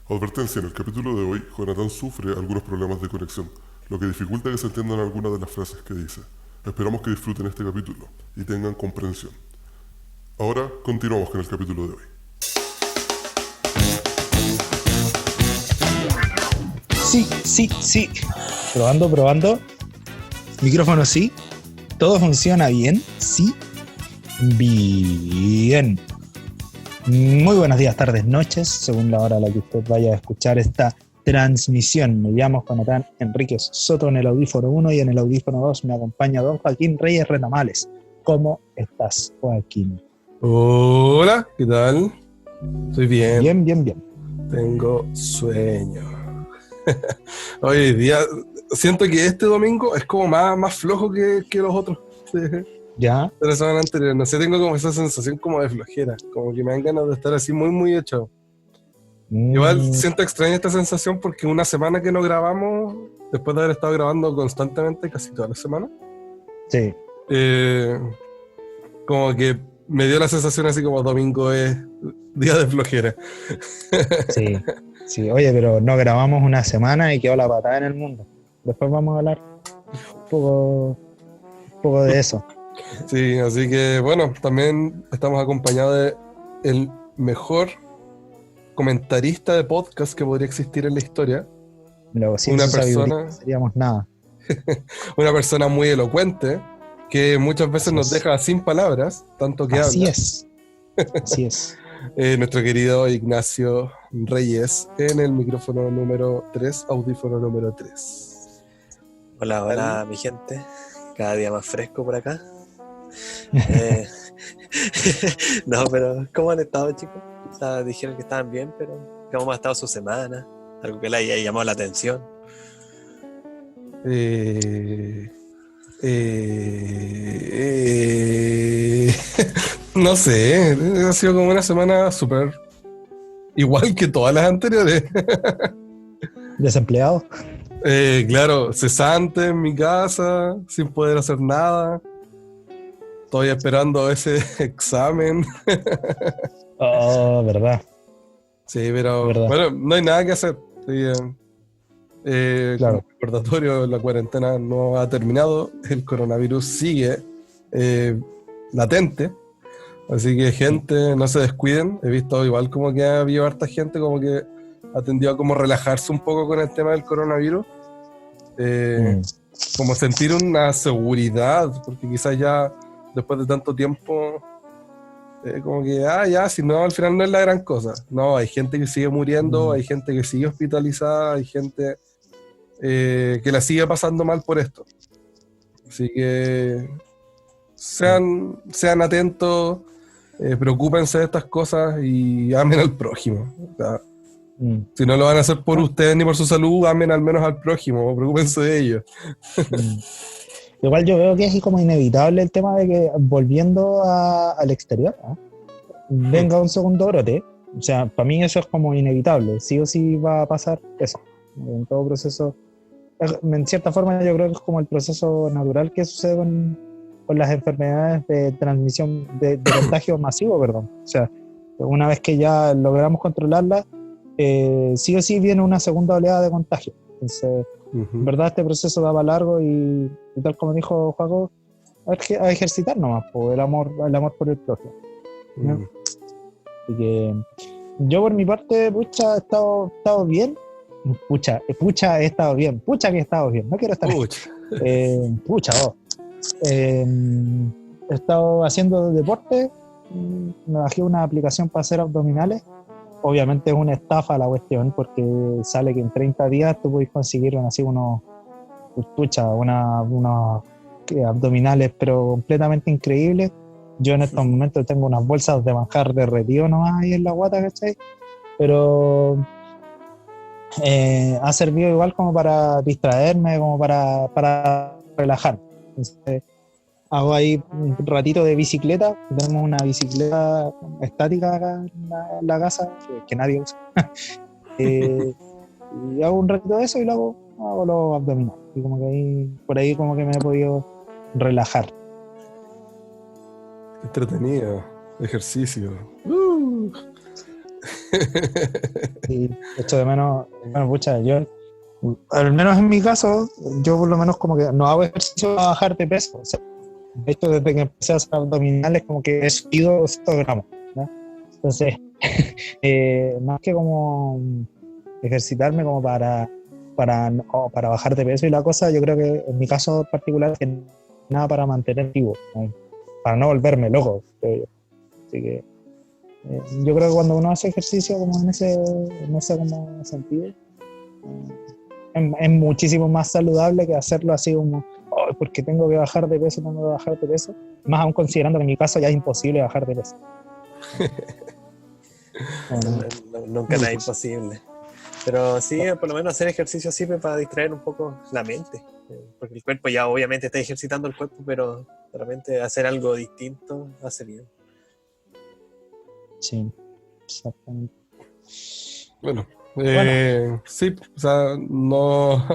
Advertencia, en el capítulo de hoy, Jonathan sufre algunos problemas de conexión, lo que dificulta que se entiendan algunas de las frases que dice. Esperamos que disfruten este capítulo y tengan comprensión. Ahora continuamos con el capítulo de hoy. Sí. Probando, probando. Micrófono sí. Todo funciona bien. Sí. Bien. Muy buenos días, tardes, noches, según la hora a la que usted vaya a escuchar esta transmisión. Me llamo Jonathan Enríquez Soto en el audífono 1 y en el audífono 2 me acompaña don Joaquín Reyes Retamales. ¿Cómo estás, Joaquín? Hola, ¿qué tal? Estoy bien. Bien. Tengo sueño. Hoy día siento que este domingo es como más flojo que los otros. ¿Ya? De la semana anterior. No sé, tengo como esa sensación como de flojera. Como que me dan ganas de estar así muy echado. Igual siento extraña esta sensación porque una semana que no grabamos, después de haber estado grabando constantemente casi toda la semana, Sí. como que me dio la sensación así como domingo es día de flojera. Sí. Oye, pero no grabamos una semana y quedó la patada en el mundo. Después vamos a hablar un poco de eso. Sí, así que bueno, también estamos acompañados de el mejor comentarista de podcast que podría existir en la historia. Luego, sin Una su sabiduría persona, no seríamos nada. una persona muy elocuente que muchas veces nos deja sin palabras, tanto que Así habla. es. Nuestro querido Ignacio Reyes en el micrófono número 3, audífono número 3. Hola, mi gente. Cada día más fresco por acá. No, pero ¿cómo han estado, chicos? O sea, dijeron que estaban bien, pero ¿cómo ha estado su semana? Algo que le haya llamado la atención. No sé, ha sido como una semana súper igual que todas las anteriores. Desempleado. Claro, cesante en mi casa, sin poder hacer nada. Estoy esperando ese examen. Oh, verdad. Sí, pero Verdad. bueno, no hay nada que hacer. Sí, Claro. como recordatorio, la cuarentena no ha terminado. El coronavirus sigue latente. Así que gente, no se descuiden. He visto igual como que ha habido harta gente como que ha tendido a como relajarse un poco con el tema del coronavirus. Como sentir una seguridad, porque quizás ya después de tanto tiempo, como que, ya, si no, al final no es la gran cosa. No, hay gente que sigue muriendo, hay gente que sigue hospitalizada, hay gente que la sigue pasando mal por esto. Así que sean atentos, preocúpense de estas cosas y amen al prójimo. O sea, si no lo van a hacer por ustedes ni por su salud, amen al menos al prójimo, preocúpense de ellos. Igual yo veo que es como inevitable el tema de que volviendo al exterior, venga un segundo brote. O sea, para mí eso es como inevitable. Sí o sí va a pasar eso. En todo proceso, en cierta forma yo creo que es como el proceso natural que sucede con las enfermedades de transmisión, de contagio masivo, perdón. O sea, una vez que ya logramos controlarla, sí o sí viene una segunda oleada de contagio. Entonces, en verdad este proceso va para largo y tal como dijo Juaco, a ejercitar nomás el amor por el prójimo. ¿No? Así que yo por mi parte, he estado bien. Pucha, he estado bien. Pucha que he estado bien. No quiero estar he estado haciendo deporte. Me bajé una aplicación para hacer abdominales. Obviamente es una estafa la cuestión porque sale que en 30 días tú puedes conseguir unos abdominales pero completamente increíbles. Yo en estos momentos tengo unas bolsas de manjar derretido nomás ahí en la guata, ¿cachai? Pero ha servido igual como para distraerme, como para relajar. Entonces, hago ahí un ratito de bicicleta. Tenemos una bicicleta estática acá en la casa que nadie usa. Y hago un ratito de eso y luego hago los abdominales. Y como que por ahí como que me he podido relajar. Entretenido, ejercicio. Y echo de menos, bueno, pucha, yo, al menos en mi caso, yo por lo menos como que no hago ejercicio para bajar de peso. O sea, de hecho, desde que empecé a hacer abdominales, como que he subido 200 gramos, ¿no? Entonces, más que como ejercitarme como para bajar de peso y la cosa, yo creo que en mi caso particular es que nada para mantener vivo, ¿no? Para no volverme loco, creo yo. Así que yo creo que cuando uno hace ejercicio como en ese como sentido, es muchísimo más saludable que hacerlo así como, oh, porque tengo que bajar de peso, más aún considerando que en mi caso ya es imposible bajar de peso. Nunca nada imposible. Pero sí, por lo menos hacer ejercicio sirve para distraer un poco la mente. Porque el cuerpo ya obviamente está ejercitando el cuerpo, pero realmente hacer algo distinto hace bien. Sí, exactamente. Bueno, sí, o sea, no.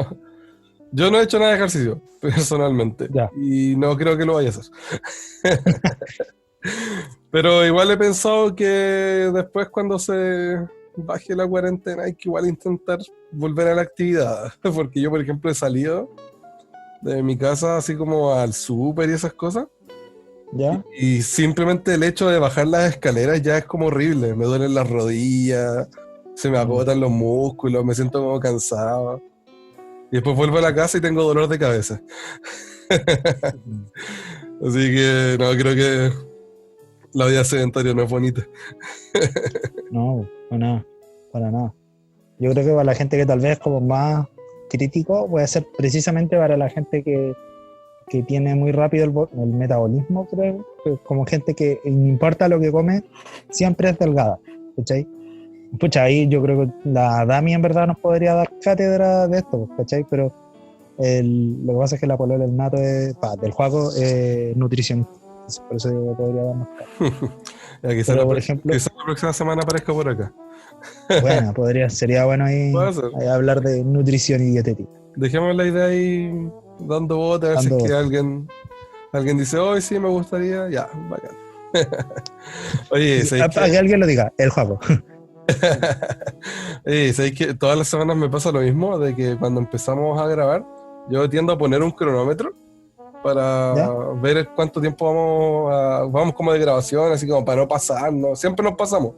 Yo no he hecho nada de ejercicio, personalmente. Ya. Y no creo que lo vaya a hacer. Pero igual he pensado que después, cuando se baje la cuarentena, hay que igual intentar volver a la actividad. Porque yo, por ejemplo, he salido de mi casa así como al súper y esas cosas. ¿Ya? Y simplemente el hecho de bajar las escaleras ya es como horrible. Me duelen las rodillas, se me agotan los músculos, me siento como cansado. Y después vuelvo a la casa y tengo dolor de cabeza. Así que no, creo que la vida sedentaria no es bonita. No, para nada. Yo creo que para la gente que tal vez es como más crítico, puede ser precisamente para la gente que tiene muy rápido el metabolismo, creo, que como gente que no importa lo que come, siempre es delgada, ¿cachai? Pucha, ahí yo creo que la Dami en verdad nos podría dar cátedra de esto, ¿cachai? Pero lo que pasa es que la polola del Nato del Juaco es nutricionista, por eso yo podría darnos cátedra. Ya, quizás Pero, por ejemplo, la próxima semana aparezca por acá. bueno, sería bueno ahí hablar de nutrición y dietética. Dejemos la idea ahí dando bote, a ver si es que alguien dice, hoy sí me gustaría, ya, bacán. Oye, para que alguien lo diga, el Juaco. ¿Sabéis que todas las semanas me pasa lo mismo? De que cuando empezamos a grabar, yo tiendo a poner un cronómetro para ver cuánto tiempo vamos como de grabación, así como para no pasarnos. Siempre nos pasamos.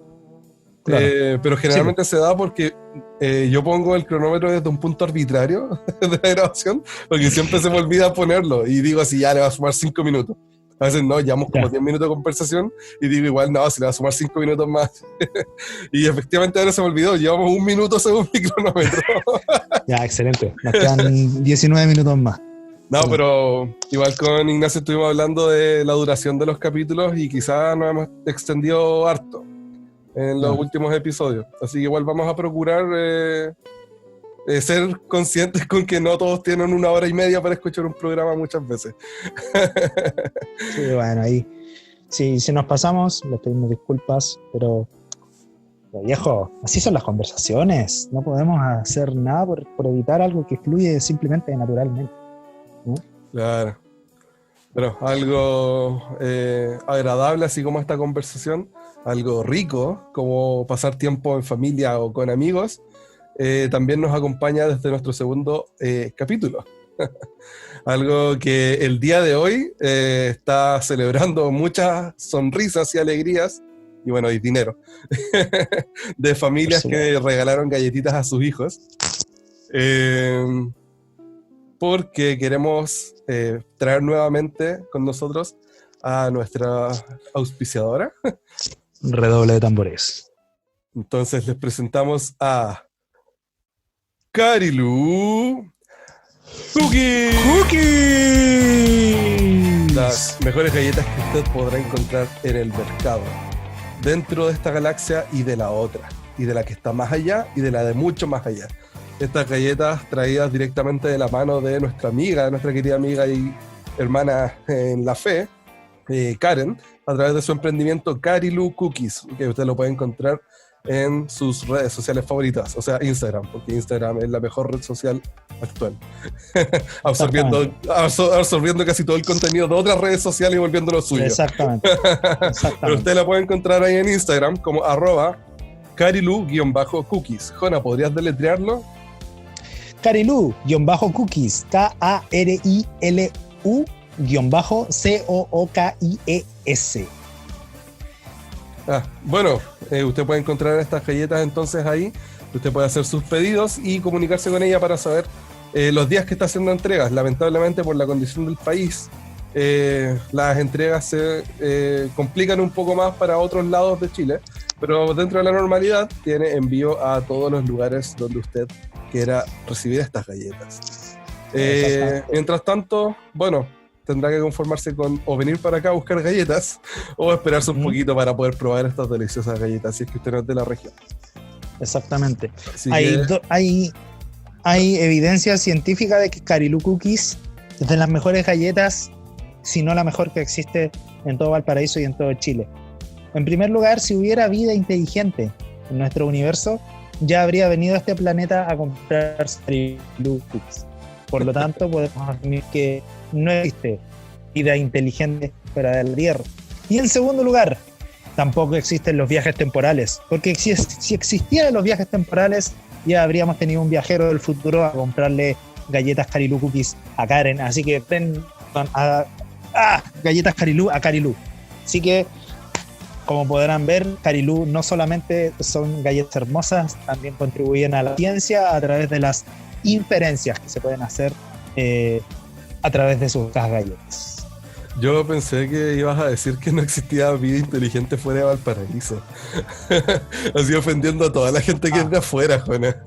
Claro. Pero generalmente se da porque yo pongo el cronómetro desde un punto arbitrario de la grabación, porque siempre se me olvida ponerlo y digo así, ya le va a sumar 5 minutos. A veces no, llevamos como 10 minutos de conversación y digo igual, no, si le va a sumar 5 minutos más. Y efectivamente ahora se me olvidó, llevamos 1 minuto según mi cronómetro. Ya, excelente. Nos quedan 19 minutos más. No, pero igual con Ignacio estuvimos hablando de la duración de los capítulos y quizás nos hemos extendido harto en los últimos episodios. Así que igual vamos a procurar ser conscientes con que no todos tienen 1 hora y media para escuchar un programa muchas veces. Sí, bueno, ahí si nos pasamos, les pedimos disculpas, pero viejo, así son las conversaciones. No podemos hacer nada por evitar algo que fluye simplemente naturalmente, ¿no? Claro. Pero algo agradable, así como esta conversación, algo rico, como pasar tiempo en familia o con amigos, también nos acompaña desde nuestro segundo capítulo. Algo que el día de hoy está celebrando muchas sonrisas y alegrías, y bueno, y dinero, de familias que regalaron galletitas a sus hijos. Porque queremos traer nuevamente con nosotros a nuestra auspiciadora. Redoble de tambores. Entonces les presentamos a Carilu Cookies. Las mejores galletas que usted podrá encontrar en el mercado, dentro de esta galaxia y de la otra, y de la que está más allá y de la de mucho más allá. Estas galletas traídas directamente de la mano de nuestra querida amiga y hermana en la fe, Karen, a través de su emprendimiento Carilu Cookies, que usted lo puede encontrar en sus redes sociales favoritas, o sea, Instagram, porque Instagram es la mejor red social actual, absorbiendo casi todo el contenido de otras redes sociales y volviéndolo suyo. Exactamente. Pero usted la puede encontrar ahí en Instagram como Carilu-cookies. Jona, ¿podrías deletrearlo? Carilu-cookies. Karilu-COOKIES. Bueno, usted puede encontrar estas galletas entonces ahí. Usted puede hacer sus pedidos y comunicarse con ella para saber los días que está haciendo entregas. Lamentablemente, por la condición del país, las entregas se complican un poco más para otros lados de Chile, pero dentro de la normalidad tiene envío a todos los lugares donde usted quiera recibir estas galletas. Mientras tanto, bueno, tendrá que conformarse con o venir para acá a buscar galletas o esperarse un poquito para poder probar estas deliciosas galletas, si es que usted no es de la región. Exactamente. Así Hay evidencia científica de que Carilu Cookies es de las mejores galletas, si no la mejor que existe en todo Valparaíso y en todo Chile. En primer lugar, si hubiera vida inteligente en nuestro universo, ya habría venido a este planeta a comprar Carilu Cookies. Por lo tanto, podemos asumir que no existe vida inteligente fuera de la Tierra. Y en segundo lugar, tampoco existen los viajes temporales, porque si existieran los viajes temporales, ya habríamos tenido un viajero del futuro a comprarle galletas Carilu Cookies a Karen. Así que ven galletas Carilu a Carilu. Así que, como podrán ver, Carilu no solamente son galletas hermosas, también contribuyen a la ciencia a través de las inferencias que se pueden hacer a través de sus galletas. Yo pensé que ibas a decir que no existía vida inteligente fuera de Valparaíso. Así ofendiendo a toda la gente que es de afuera, Jona.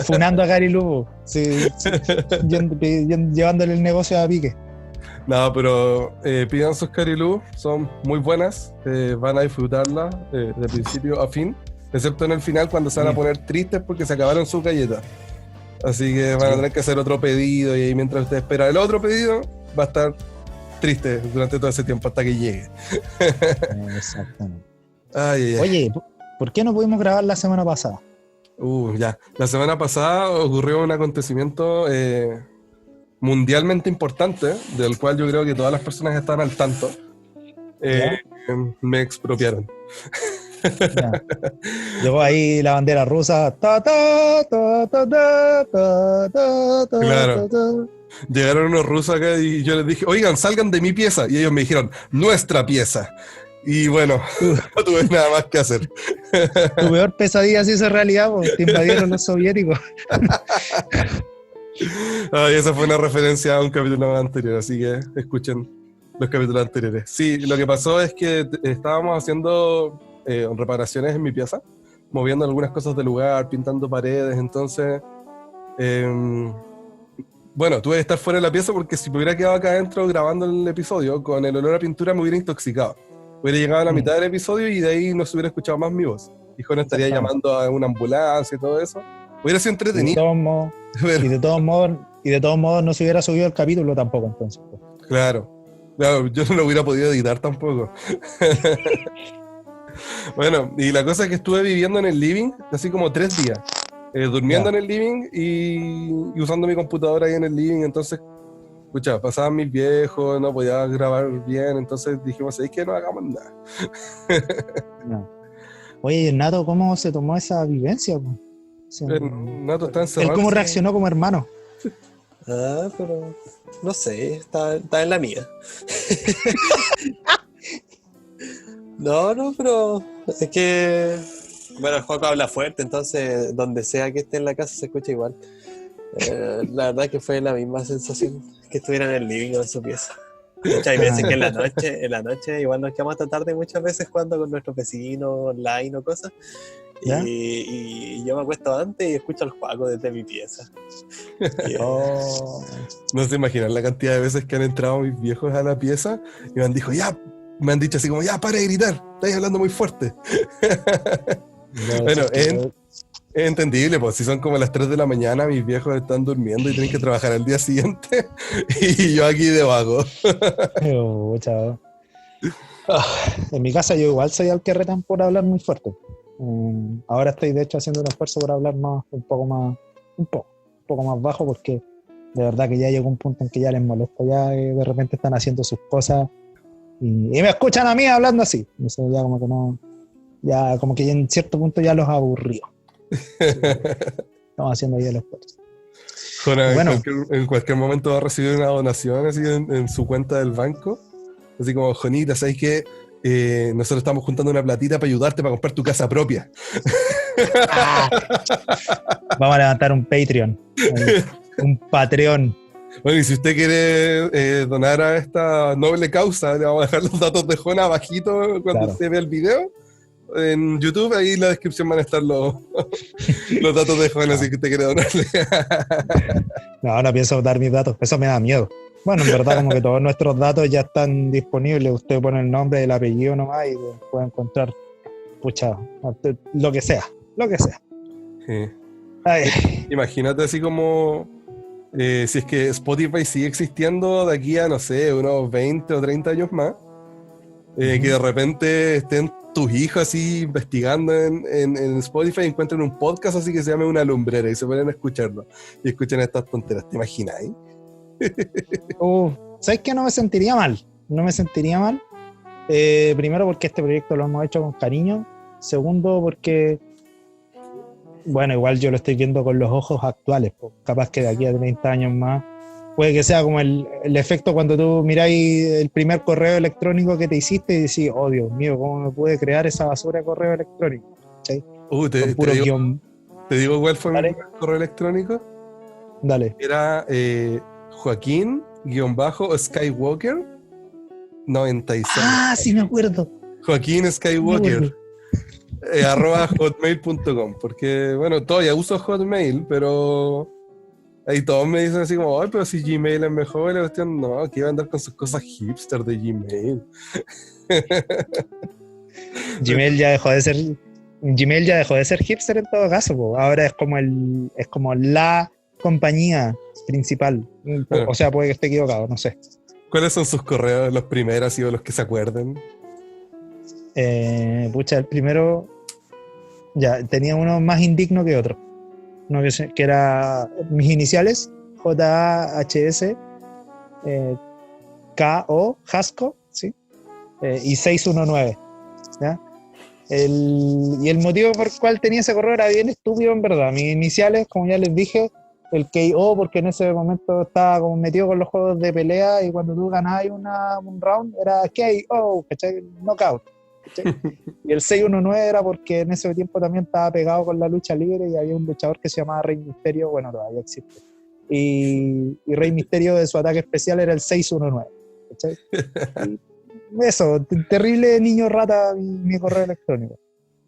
Funando a Carilu, sí, llevándole el negocio a pique. No, pero pidan sus Carilu, son muy buenas, van a disfrutarlas de principio a fin, excepto en el final cuando se van a poner tristes porque se acabaron sus galletas. Así que van a tener que hacer otro pedido y ahí mientras usted espera el otro pedido, va a estar triste durante todo ese tiempo hasta que llegue. Exactamente. Ay. Oye, ¿por qué no pudimos grabar la semana pasada? Ya. La semana pasada ocurrió un acontecimiento mundialmente importante, del cual yo creo que todas las personas están al tanto. Me expropiaron. Ya. Llegó ahí la bandera rusa. Claro. Llegaron unos rusos acá y yo les dije, oigan, salgan de mi pieza. Y ellos me dijeron, nuestra pieza. Y bueno, no tuve nada más que hacer. Tu peor pesadilla se hizo realidad, porque te invadieron los soviéticos. Ay, esa fue una referencia a un capítulo anterior, así que escuchen los capítulos anteriores. Sí, lo que pasó es que estábamos haciendo reparaciones en mi pieza, moviendo algunas cosas del lugar, pintando paredes, entonces bueno, tuve que estar fuera de la pieza porque si me hubiera quedado acá adentro grabando el episodio, con el olor a pintura me hubiera intoxicado. Hubiera llegado a la mitad del episodio y de ahí no se hubiera escuchado más mi voz. Y Jona estaría llamando a una ambulancia y todo eso. Hubiera sido entretenido. Y de todos modos no se hubiera subido el capítulo tampoco, entonces. Claro, yo no lo hubiera podido editar tampoco. Bueno, y la cosa es que estuve viviendo en el living así como 3 días. Durmiendo en el living y usando mi computadora ahí en el living, entonces, escucha, pasaban mis viejos, no podía grabar bien, entonces dijimos, ¿sabes qué? No hagamos nada. No. Oye, ¿y el Nato cómo se tomó esa vivencia? O sea, el Nato está encerrado. ¿Él cómo reaccionó como hermano? Pero no sé, está en la mía. No, pero es que bueno, el Juaco habla fuerte, entonces donde sea que esté en la casa se escucha igual. La verdad que fue la misma sensación que estuviera en el living o en su pieza. Hay veces que en la noche igual nos quedamos hasta tarde muchas veces jugando con nuestros vecinos online o cosas. Y yo me acuesto antes y escucho al Juaco desde mi pieza. No se imaginan la cantidad de veces que han entrado mis viejos a la pieza y me han dicho así como, ya, para de gritar, estáis hablando muy fuerte. Bueno, es entendible, pues si son como las 3 de la mañana, mis viejos están durmiendo y tienen que trabajar al día siguiente y yo aquí de vago. Chao. En mi casa yo igual soy al que retan por hablar muy fuerte. Ahora estoy de hecho haciendo un esfuerzo por hablar un poco más bajo, porque de verdad que ya llegó un punto en que ya les molesta, ya de repente están haciendo sus cosas y me escuchan a mí hablando así. Eso ya como que Ya como que en cierto punto ya los aburrió. Estamos haciendo ahí el esfuerzo. Jona, Bueno. en cualquier momento va a recibir una donación así en su cuenta del banco. Así como, Jonita, ¿sabes qué? Nosotros estamos juntando una platita para ayudarte para comprar tu casa propia. Vamos a levantar un Patreon, un Patreon. Bueno, y si usted quiere donar a esta noble causa, le vamos a dejar los datos de Jona abajito cuando Claro. usted vea el video. En YouTube, ahí en la descripción van a estar los datos de Jona, si usted quiere donarle. No pienso dar mis datos, eso me da miedo. Bueno, en verdad como que todos nuestros datos ya están disponibles, usted pone el nombre, el apellido nomás y puede encontrar, pucha, lo que sea. Sí. Ay, Imagínate así como si es que Spotify sigue existiendo de aquí a, no sé, unos 20 o 30 años más, que de repente estén tus hijos así investigando en Spotify y encuentren un podcast así que se llame Una Lumbrera y se ponen a escucharlo y escuchan estas tonteras, ¿te imagináis? ¿Sabes qué? No me sentiría mal. Primero porque este proyecto lo hemos hecho con cariño. Segundo porque, bueno, igual yo lo estoy viendo con los ojos actuales. Pues, capaz que de aquí a 30 años más puede que sea como el efecto cuando tú miráis el primer correo electrónico que te hiciste y decís, oh Dios mío, ¿cómo me pude crear esa basura de correo electrónico? ¿Sí? Te Puro digo, guión. ¿te digo cuál fue Dale. mi correo electrónico? Dale. Era Joaquín-Skywalker 96. Ah, sí me acuerdo. Joaquín Skywalker @hotmail.com, porque bueno, todavía uso Hotmail, pero ahí todos me dicen así como, ay, pero si Gmail es mejor, y la cuestión, no, que iba a andar con sus cosas hipster de Gmail. Gmail ya dejó de ser hipster en todo caso, po. Ahora es como la compañía principal. O sea, puede que esté equivocado, no sé. ¿Cuáles son sus correos, los primeros y los que se acuerden? Pucha, el primero ya tenía uno más indigno que otro. Uno que era mis iniciales, JAHS, KO, Jasco, ¿sí? Y 619, ¿ya? Y el motivo por el cual tenía ese correo era bien estúpido, en verdad. Mis iniciales, como ya les dije, el KO, porque en ese momento estaba como metido con los juegos de pelea y cuando tú ganabas un round era KO, ¿cachai? Knockout, ¿cachai? Y el 619 era porque en ese tiempo también estaba pegado con la lucha libre y había un luchador que se llamaba Rey Misterio, bueno, todavía existe. Y Rey Misterio de su ataque especial era el 619, ¿cachai? Y eso, terrible niño rata mi correo electrónico.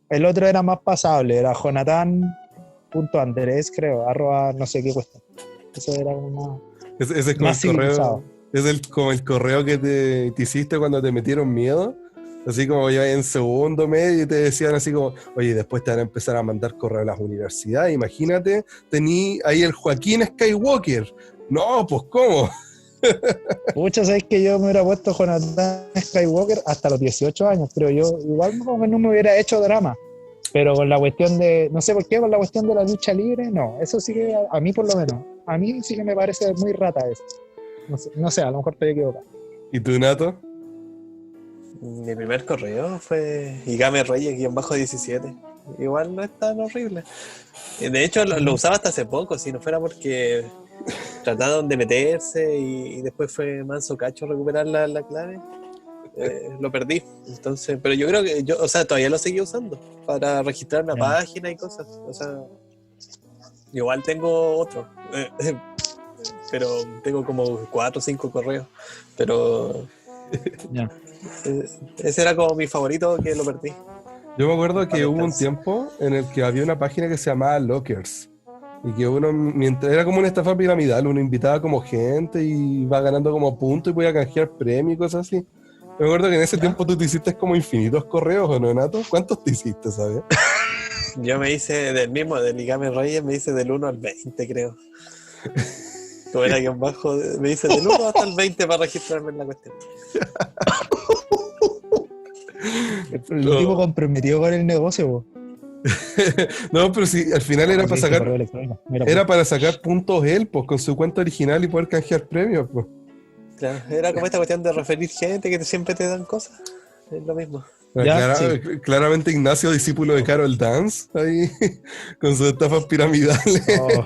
El otro era más pasable, era Jonathan.Andrés, creo, @ no sé qué cuestión. Eso era como Ese es como más el correo. civilizado. Es como el correo que te hiciste cuando te metieron miedo. Así como ya en segundo medio y te decían así como, oye, después te van a empezar a mandar correo a las universidades. Imagínate, tení ahí el Joaquín Skywalker. No, pues ¿cómo? Pucha, ¿sabes que yo me hubiera puesto Jonathan Skywalker hasta los 18 años, creo yo? Igual como que no me hubiera hecho drama. Pero con la cuestión de, no sé por qué, con la cuestión de la lucha libre, no. Eso sí que, a mí por lo menos, a mí sí que me parece muy rata eso. No sé, a lo mejor estoy equivocado. ¿Y tú, Nato? Mi primer correo fue Igame Reyes-17. Igual no es tan horrible. De hecho, lo usaba hasta hace poco, si no fuera porque trataron de meterse y después fue manso cacho recuperar la clave. Lo perdí. Entonces, pero yo creo que o sea, todavía lo seguí usando para registrar una página y cosas. O sea, igual tengo otro. Pero tengo como 4 o 5 correos. Pero ese era como mi favorito que lo perdí. Yo me acuerdo que hubo un tiempo en el que había una página que se llamaba Lockers y que uno, mientras era como una estafa piramidal, uno invitaba como gente y iba ganando como puntos y podía canjear premios y cosas así. Me acuerdo que en ese tiempo tú te hiciste como infinitos correos, ¿o no, Nato? ¿Cuántos te hiciste, sabes? Yo me hice del Igame Reyes, me hice del 1 al 20, creo. Como era guión bajo, me hice del 1 hasta el 20 para registrarme en la cuestión. El tipo comprometido con el negocio, po. No, pero sí, al final era para sacar, correo electrónico. Mira, era para sacar puntos él, pues, con su cuenta original y poder canjear premios, pues. Claro, era como esta cuestión de referir gente que siempre te dan cosas. Es lo mismo. Ya, sí. Claramente Ignacio, discípulo de Carol Dance, ahí, con sus estafas piramidales. Oh,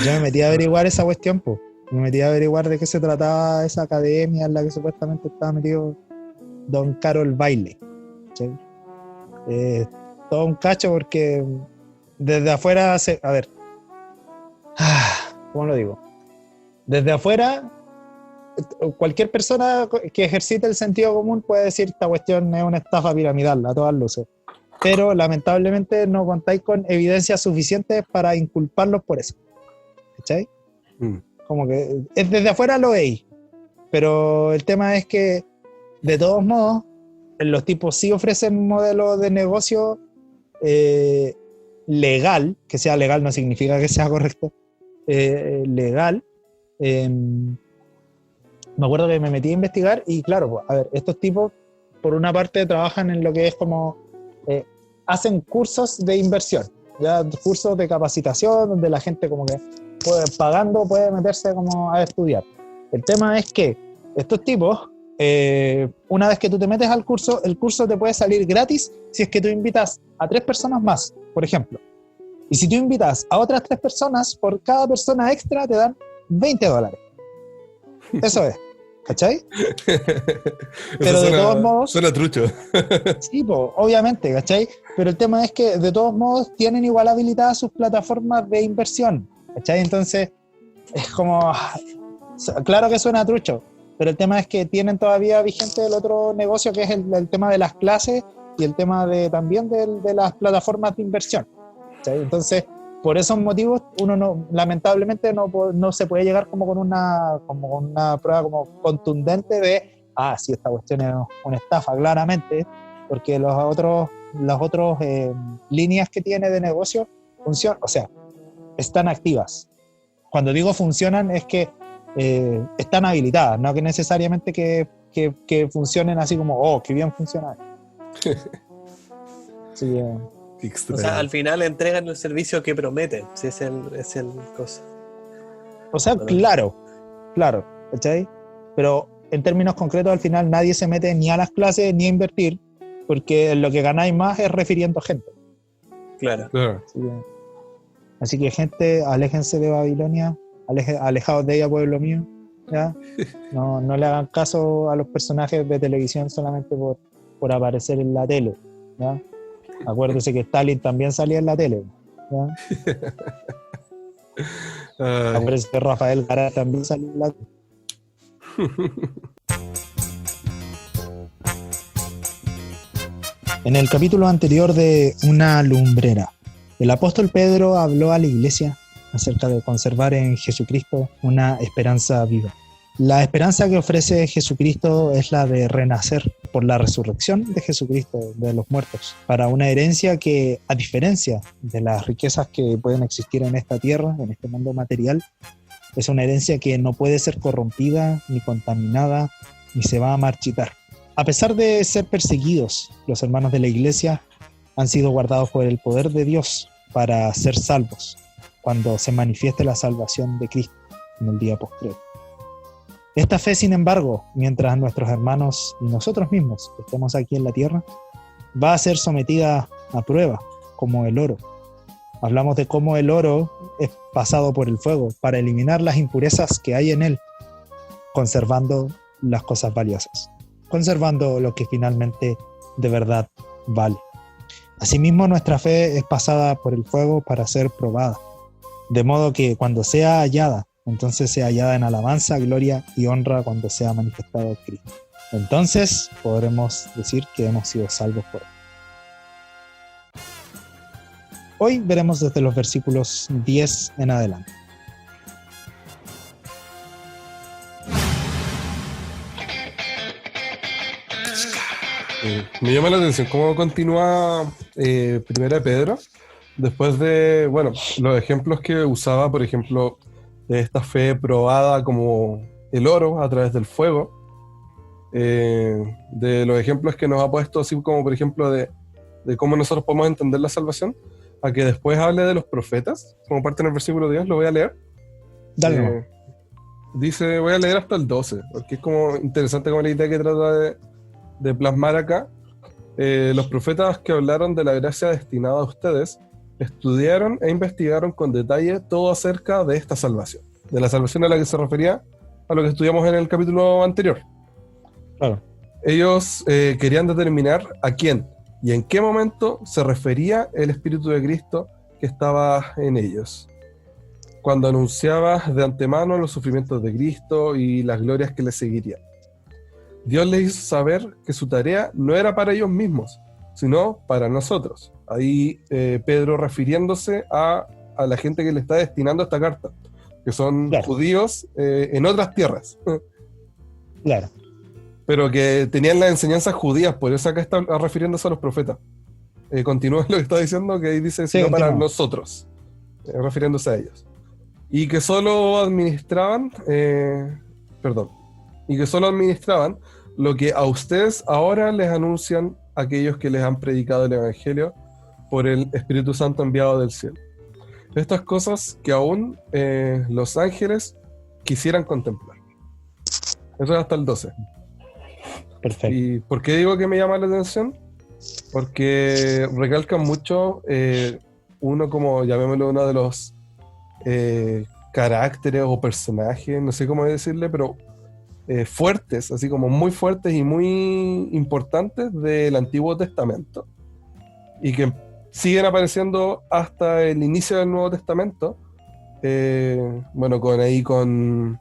yo me metí a averiguar esa cuestión, pues. Me metí a averiguar de qué se trataba esa academia en la que supuestamente estaba metido Don Carol Baile. ¿Sí? Todo un cacho porque desde afuera a ver, ¿cómo lo digo? Desde afuera, cualquier persona que ejercite el sentido común puede decir esta cuestión es una estafa piramidal a todas luces, pero lamentablemente no contáis con evidencias suficientes para inculparlos por eso. ¿Cachai? Como que desde afuera lo veis, pero el tema es que de todos modos los tipos sí ofrecen un modelo de negocio legal, que sea legal no significa que sea correcto, legal. Me acuerdo que me metí a investigar y claro, pues, a ver, estos tipos por una parte trabajan en lo que es como hacen cursos de inversión, ya cursos de capacitación donde la gente como que pagando puede meterse como a estudiar. El tema es que estos tipos una vez que tú te metes al curso, el curso te puede salir gratis si es que tú invitas a 3 personas más, por ejemplo. Y si tú invitas a otras 3 personas, por cada persona extra te dan $20. Eso es, ¿cachai? Pero de todos modos... Suena trucho. Sí, pues, obviamente, ¿cachai? Pero el tema es que de todos modos tienen igual habilitadas sus plataformas de inversión, ¿cachai? Entonces, es como... Claro que suena trucho, pero el tema es que tienen todavía vigente el otro negocio que es el tema de las clases y el tema también de las plataformas de inversión. ¿Sí? Entonces, por esos motivos, uno lamentablemente no se puede llegar como con una prueba como contundente de, sí, esta cuestión es una estafa, claramente, porque las otras líneas que tiene de negocio funcionan, o sea, están activas. Cuando digo funcionan es que están habilitadas, no que necesariamente que funcionen así como, qué bien funciona. Sí, o sea, al final entregan el servicio que prometen, si es el cosa. O sea, claro, ¿cachai? Pero en términos concretos, al final nadie se mete ni a las clases ni a invertir, porque lo que ganáis más es refiriendo gente. Claro. Así que gente, aléjense de Babilonia, alejados de ella, pueblo mío, ¿ya? No le hagan caso a los personajes de televisión solamente por aparecer en la tele, ¿ya? Acuérdese que Stalin también salía en la tele, ¿ya? Acuérdese que Rafael Garay también salió en la tele. En el capítulo anterior de Una lumbrera, el apóstol Pedro habló a la iglesia acerca de conservar en Jesucristo una esperanza viva. La esperanza que ofrece Jesucristo es la de renacer por la resurrección de Jesucristo de los muertos, para una herencia que, a diferencia de las riquezas que pueden existir en esta tierra, en este mundo material, es una herencia que no puede ser corrompida, ni contaminada, ni se va a marchitar. A pesar de ser perseguidos, los hermanos de la iglesia han sido guardados por el poder de Dios para ser salvos, cuando se manifieste la salvación de Cristo en el día postrero. Esta fe, sin embargo, mientras nuestros hermanos y nosotros mismos estemos aquí en la tierra, va a ser sometida a prueba, como el oro. Hablamos de cómo el oro es pasado por el fuego para eliminar las impurezas que hay en él, conservando las cosas valiosas, conservando lo que finalmente de verdad vale. Asimismo, nuestra fe es pasada por el fuego para ser probada, de modo que cuando sea hallada, entonces sea hallada en alabanza, gloria y honra cuando sea manifestado Cristo. Entonces podremos decir que hemos sido salvos por él. Hoy veremos desde los versículos 10 en adelante. Me llama la atención cómo continúa Primera de Pedro, después de, bueno, los ejemplos que usaba, por ejemplo, de esta fe probada como el oro a través del fuego, de los ejemplos que nos ha puesto, así como por ejemplo de cómo nosotros podemos entender la salvación, a que después hable de los profetas, como parte en el versículo 10, lo voy a leer. Dale. Dice, voy a leer hasta el 12, porque es como interesante como la idea que trata de plasmar acá, los profetas que hablaron de la gracia destinada a ustedes estudiaron e investigaron con detalle todo acerca de esta salvación, de la salvación a la que se refería a lo que estudiamos en el capítulo anterior. Claro. Ellos querían determinar a quién y en qué momento se refería el Espíritu de Cristo que estaba en ellos, cuando anunciaba de antemano los sufrimientos de Cristo y las glorias que le seguirían. Dios les hizo saber que su tarea no era para ellos mismos, sino para nosotros. Ahí Pedro refiriéndose a la gente que le está destinando esta carta, que son Claro. judíos en otras tierras, Claro. pero que tenían las enseñanzas judías, por eso acá está refiriéndose a los profetas. Continúa lo que está diciendo, que ahí dice, Sí, sino para continúa. nosotros, refiriéndose a ellos. Y que solo administraban, y que solo administraban lo que a ustedes ahora les anuncian aquellos que les han predicado el Evangelio por el Espíritu Santo enviado del cielo. Estas cosas que aún los ángeles quisieran contemplar. Eso es hasta el 12. Perfecto. ¿Y por qué digo que me llama la atención? Porque recalcan mucho uno como, llamémoslo, uno de los caracteres o personajes, no sé cómo decirle, pero fuertes, así como muy fuertes y muy importantes del Antiguo Testamento, y que siguen apareciendo hasta el inicio del Nuevo Testamento, bueno, con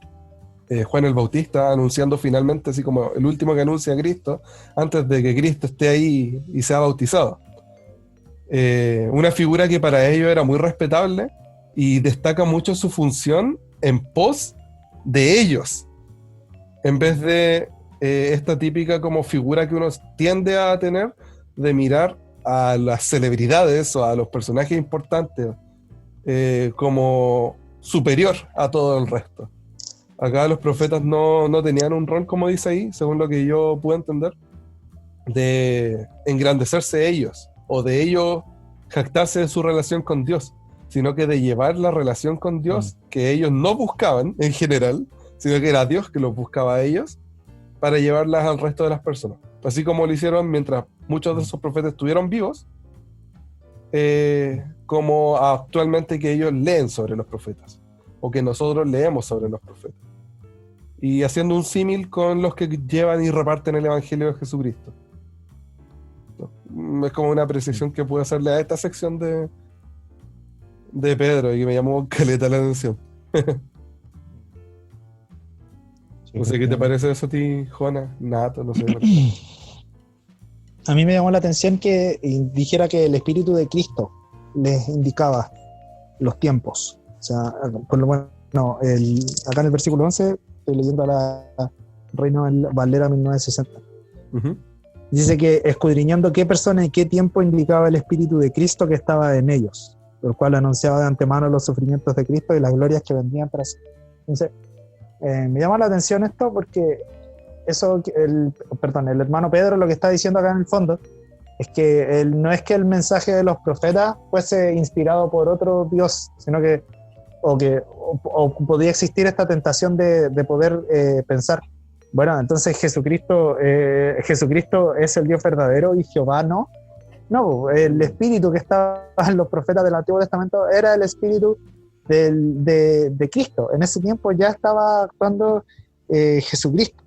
Juan el Bautista anunciando finalmente, así como el último que anuncia a Cristo, antes de que Cristo esté ahí y sea bautizado. Una figura que para ellos era muy respetable y destaca mucho su función en pos de ellos, en vez de esta típica como figura que uno tiende a tener de mirar a las celebridades o a los personajes importantes como superior a todo el resto. Acá los profetas no tenían un rol, como dice ahí, según lo que yo pude entender, de engrandecerse ellos o de ellos jactarse de su relación con Dios, sino que de llevar la relación con Dios que ellos no buscaban en general, sino que era Dios que los buscaba a ellos para llevarlas al resto de las personas. Así como lo hicieron mientras muchos de esos profetas estuvieron vivos, como actualmente que ellos leen sobre los profetas, o que nosotros leemos sobre los profetas. Y haciendo un símil con los que llevan y reparten el Evangelio de Jesucristo. Es como una apreciación que puedo hacerle a esta sección de Pedro y que me llamó caleta la atención. No sé qué te parece eso a ti, Juana, Nato, no sé. A mí me llamó la atención que dijera que el Espíritu de Cristo les indicaba los tiempos. O sea, por lo menos, acá en el versículo 11, estoy leyendo a la Reina Valera 1960. Uh-huh. Dice que escudriñando qué persona y qué tiempo indicaba el Espíritu de Cristo que estaba en ellos, el cual anunciaba de antemano los sufrimientos de Cristo y las glorias que vendrían tras. Entonces, me llama la atención esto porque eso, el hermano Pedro lo que está diciendo acá en el fondo es que no es que el mensaje de los profetas fuese inspirado por otro Dios, sino que podía existir esta tentación de poder pensar, bueno, entonces Jesucristo es el Dios verdadero y Jehová no. No, el espíritu que estaba en los profetas del Antiguo Testamento era el espíritu de Cristo. En ese tiempo ya estaba actuando Jesucristo.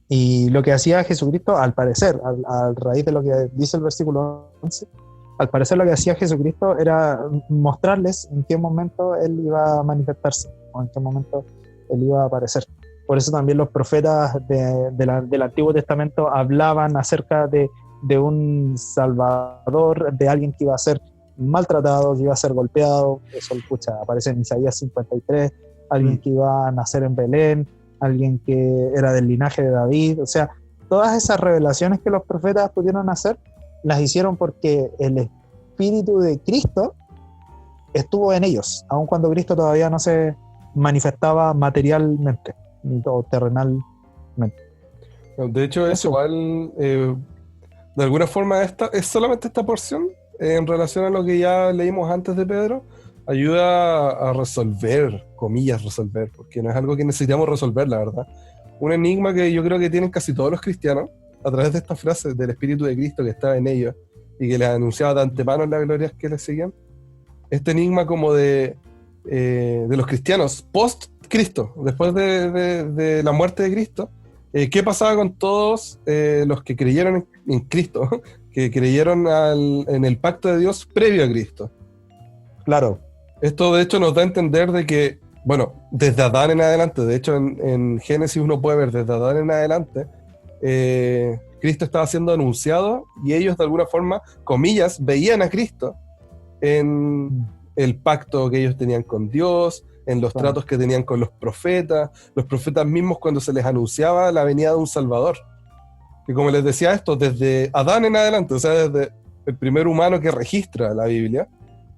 Y lo que hacía Jesucristo, al parecer, a raíz de lo que dice el versículo 11, al parecer lo que hacía Jesucristo era mostrarles en qué momento Él iba a manifestarse, o en qué momento Él iba a aparecer. Por eso también los profetas del Antiguo Testamento hablaban acerca de un Salvador, de alguien que iba a ser maltratado, que iba a ser golpeado. Eso aparece en Isaías 53, alguien que iba a nacer en Belén, alguien que era del linaje de David. O sea, todas esas revelaciones que los profetas pudieron hacer, las hicieron porque el Espíritu de Cristo estuvo en ellos, aun cuando Cristo todavía no se manifestaba materialmente o terrenalmente. De hecho, es igual, de alguna forma, es solamente esta porción, en relación a lo que ya leímos antes de Pedro, ayuda a resolver, comillas resolver, porque no es algo que necesitamos resolver, la verdad. Un enigma que yo creo que tienen casi todos los cristianos, a través de esta frase del Espíritu de Cristo que estaba en ellos y que les anunciaba de antemano las glorias que les seguían, este enigma como de los cristianos post-Cristo, después de la muerte de Cristo, ¿qué pasaba con todos los que creyeron en Cristo, que creyeron en el pacto de Dios previo a Cristo? Claro. Esto de hecho nos da a entender de que, bueno, desde Adán en adelante, de hecho en Génesis uno puede ver desde Adán en adelante, Cristo estaba siendo anunciado y ellos de alguna forma, comillas, veían a Cristo en el pacto que ellos tenían con Dios, en los tratos que tenían con los profetas mismos cuando se les anunciaba la venida de un Salvador. Y como les decía esto, desde Adán en adelante, o sea, desde el primer humano que registra la Biblia,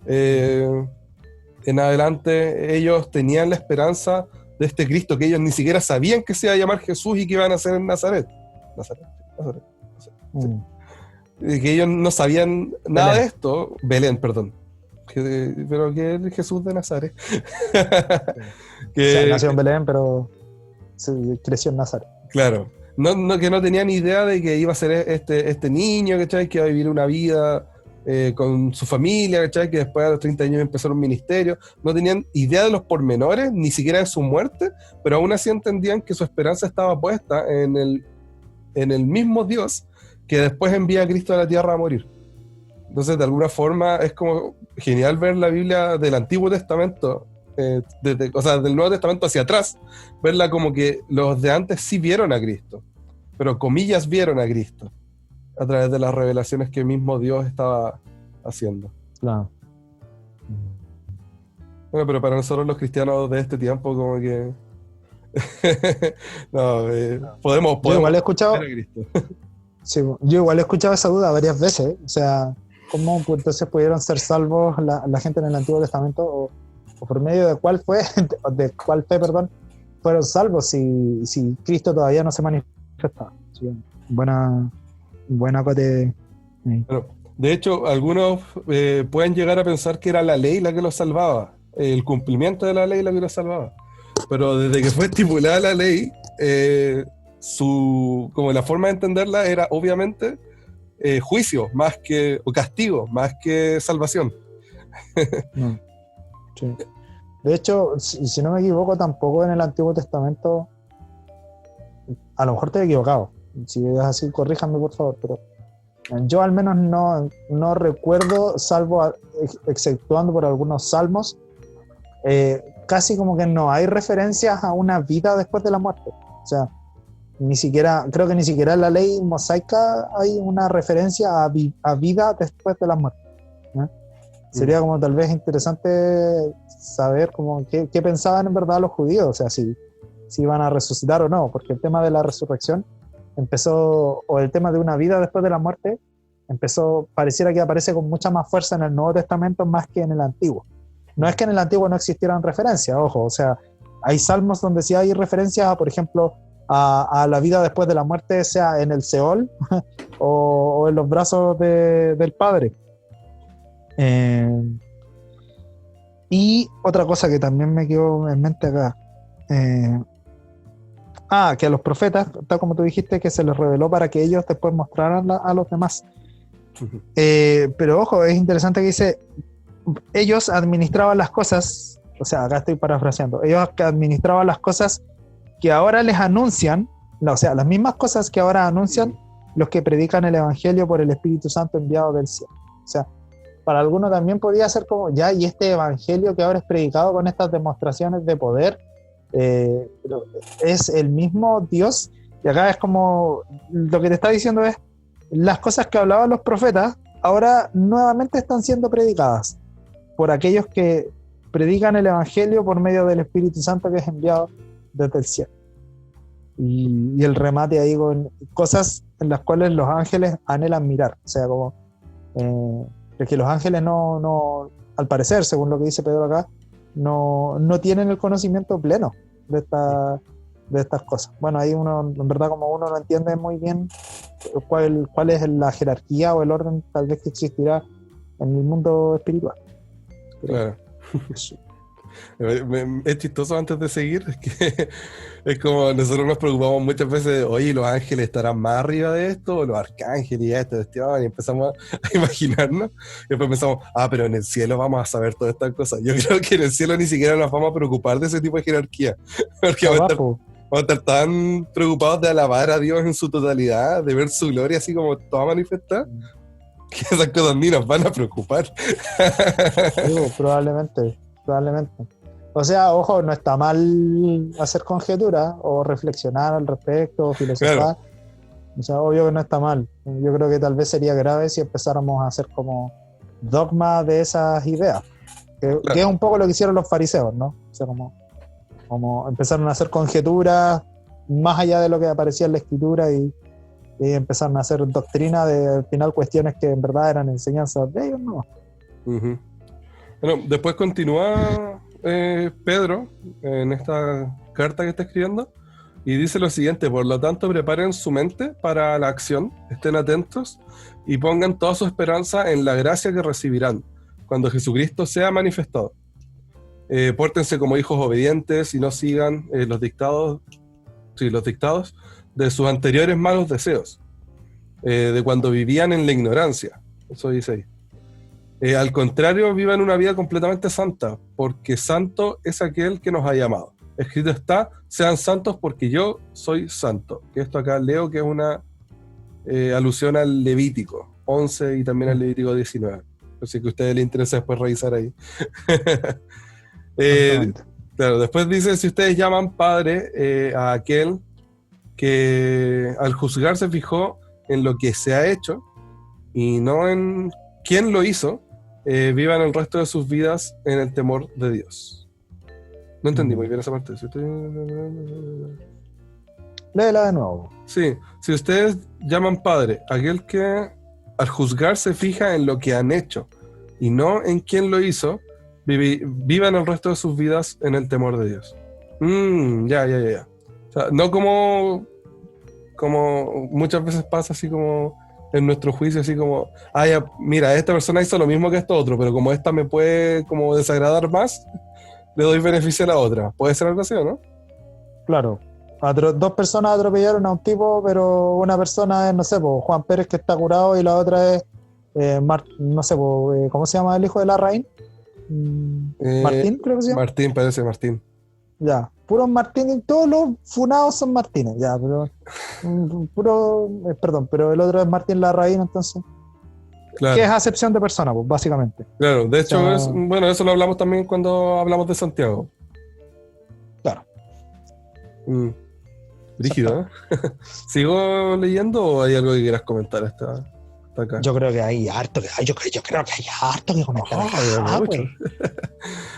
en adelante ellos tenían la esperanza de este Cristo que ellos ni siquiera sabían que se iba a llamar Jesús y que iban a ser en Nazaret. Sí. Y que ellos no sabían nada de esto. Belén, perdón. Pero que es Jesús de Nazaret. O sea, nació en Belén, pero creció en Nazaret. Claro. Que no tenían idea de que iba a ser este niño, ¿cachai? Que iba a vivir una vida con su familia, ¿cachai? Que después a los 30 años empezó un ministerio. No tenían idea de los pormenores, ni siquiera de su muerte, pero aún así entendían que su esperanza estaba puesta en el mismo Dios que después envía a Cristo a la tierra a morir. Entonces, de alguna forma, es como genial ver la Biblia del Antiguo Testamento, o sea, del Nuevo Testamento hacia atrás, verla como que los de antes sí vieron a Cristo, pero comillas vieron a Cristo, a través de las revelaciones que mismo Dios estaba haciendo. Claro. Bueno, pero para nosotros los cristianos de este tiempo, como que... podemos yo igual he escuchado, ver a Cristo. sí, yo igual he escuchado esa duda varias veces, o sea, ¿cómo entonces pudieron ser salvos la gente en el Antiguo Testamento? O por medio de cuál fe, fueron salvos si Cristo todavía no se manifestaba. Sí, buena cote. Bueno, de hecho, algunos pueden llegar a pensar que era la ley la que los salvaba, el cumplimiento de la ley la que los salvaba. Pero desde que fue estipulada la ley, como la forma de entenderla era obviamente juicio o castigo, más que salvación. No. Sí. De hecho, si no me equivoco, tampoco en el Antiguo Testamento, a lo mejor estoy equivocado, si es así, corríjanme por favor, pero yo al menos no recuerdo, salvo exceptuando por algunos salmos, casi como que no hay referencias a una vida después de la muerte. O sea, creo que ni siquiera en la ley mosaica hay una referencia a vida después de la muerte. Sería como tal vez interesante saber como qué pensaban en verdad los judíos, o sea, si iban a resucitar o no, porque el tema de la resurrección empezó, o el tema de una vida después de la muerte, pareciera que aparece con mucha más fuerza en el Nuevo Testamento más que en el Antiguo. No es que en el Antiguo no existieran referencias, ojo, o sea, hay salmos donde sí hay referencias, por ejemplo, a la vida después de la muerte, sea en el Seol o en los brazos del Padre. Y otra cosa que también me quedó en mente acá, que a los profetas, tal como tú dijiste, que se les reveló para que ellos después mostraran a los demás. Pero ojo, es interesante que dice, ellos administraban las cosas, o sea, acá estoy parafraseando, ellos que administraban las cosas que ahora les anuncian, o sea, las mismas cosas que ahora anuncian los que predican el Evangelio por el Espíritu Santo enviado del cielo. O sea, para algunos también podría ser como, y este Evangelio que ahora es predicado con estas demostraciones de poder, es el mismo Dios, y acá es como, lo que te está diciendo es, las cosas que hablaban los profetas, ahora nuevamente están siendo predicadas por aquellos que predican el Evangelio por medio del Espíritu Santo que es enviado desde el cielo. Y el remate ahí con cosas en las cuales los ángeles anhelan mirar, o sea, como que los ángeles no, al parecer, según lo que dice Pedro acá, no tienen el conocimiento pleno de estas cosas. Bueno, ahí uno, en verdad, como uno no entiende muy bien cuál es la jerarquía o el orden tal vez que existirá en el mundo espiritual. Pero, claro. Es chistoso antes de seguir, es que es como nosotros nos preocupamos muchas veces de, oye, ¿los ángeles estarán más arriba de esto? ¿O los arcángeles y esto, y empezamos a imaginarnos, y después pensamos, pero en el cielo vamos a saber todas estas cosas. Yo creo que en el cielo ni siquiera nos vamos a preocupar de ese tipo de jerarquía, porque vamos a estar tan preocupados de alabar a Dios en su totalidad, de ver su gloria así como toda manifestada, que esas cosas ni nos van a preocupar. Digo, probablemente. O sea, ojo, no está mal hacer conjeturas o reflexionar al respecto, o filosofar. Claro. O sea, obvio que no está mal. Yo creo que tal vez sería grave si empezáramos a hacer como dogma de esas ideas. Que es un poco lo que hicieron los fariseos, ¿no? O sea, como empezaron a hacer conjeturas más allá de lo que aparecía en la escritura y empezaron a hacer doctrina de, al final, cuestiones que en verdad eran enseñanzas de ellos, ¿no? Uh-huh. Bueno, después continúa Pedro en esta carta que está escribiendo y dice lo siguiente: por lo tanto, preparen su mente para la acción, estén atentos y pongan toda su esperanza en la gracia que recibirán cuando Jesucristo sea manifestado. Pórtense como hijos obedientes y no sigan los dictados de sus anteriores malos deseos, de cuando vivían en la ignorancia. Eso dice ahí. Al contrario, vivan una vida completamente santa, porque santo es aquel que nos ha llamado. Escrito está, sean santos porque yo soy santo. Que esto acá leo que es una alusión al Levítico 11 y también al Levítico 19. Así que a ustedes les interesa después revisar ahí. Claro, después dice, si ustedes llaman padre a aquel que al juzgar se fijó en lo que se ha hecho y no en quién lo hizo, vivan el resto de sus vidas en el temor de Dios. No entendí muy bien esa parte. Léela de nuevo. Sí, si ustedes llaman padre a aquel que al juzgar se fija en lo que han hecho y no en quién lo hizo, vivan el resto de sus vidas en el temor de Dios. Ya. O sea, no como muchas veces pasa así como en nuestro juicio, así como, ya, mira, esta persona hizo lo mismo que esto otro, pero como esta me puede como desagradar más, le doy beneficio a la otra. ¿Puede ser algo así o no? Claro. Dos personas atropellaron a un tipo, pero una persona es, no sé, Juan Pérez, que está curado, y la otra es, no sé, ¿cómo se llama el hijo de Larraín? Martín, creo que se llama. Martín, parece Martín. Ya, puros Martín, todos los funados son Martínez, ya, pero pero el otro es Martín Larraín, entonces. Claro. Que es acepción de persona, pues, básicamente. Claro, de hecho, bueno, eso lo hablamos también cuando hablamos de Santiago. Claro. Rígido, ¿eh? ¿Sigo leyendo o hay algo que quieras comentar hasta acá? Yo creo que hay harto, yo creo que hay harto que comentar.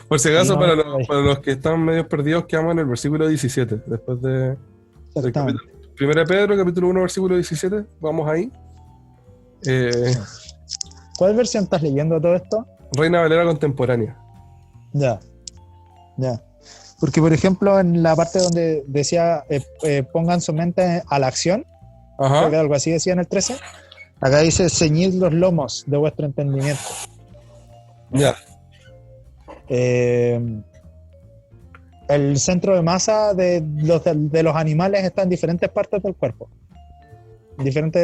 Por si acaso, para los que están medio perdidos, quedamos en el versículo 17, después del capítulo. 1 Pedro, capítulo 1, versículo 17, vamos ahí. ¿Cuál versión estás leyendo todo esto? Reina Valera contemporánea. Ya. Porque, por ejemplo, en la parte donde decía pongan su mente a la acción, creo que algo así decía en el 13, acá dice ceñid los lomos de vuestro entendimiento. Ya. El centro de masa de los animales está en diferentes partes del cuerpo.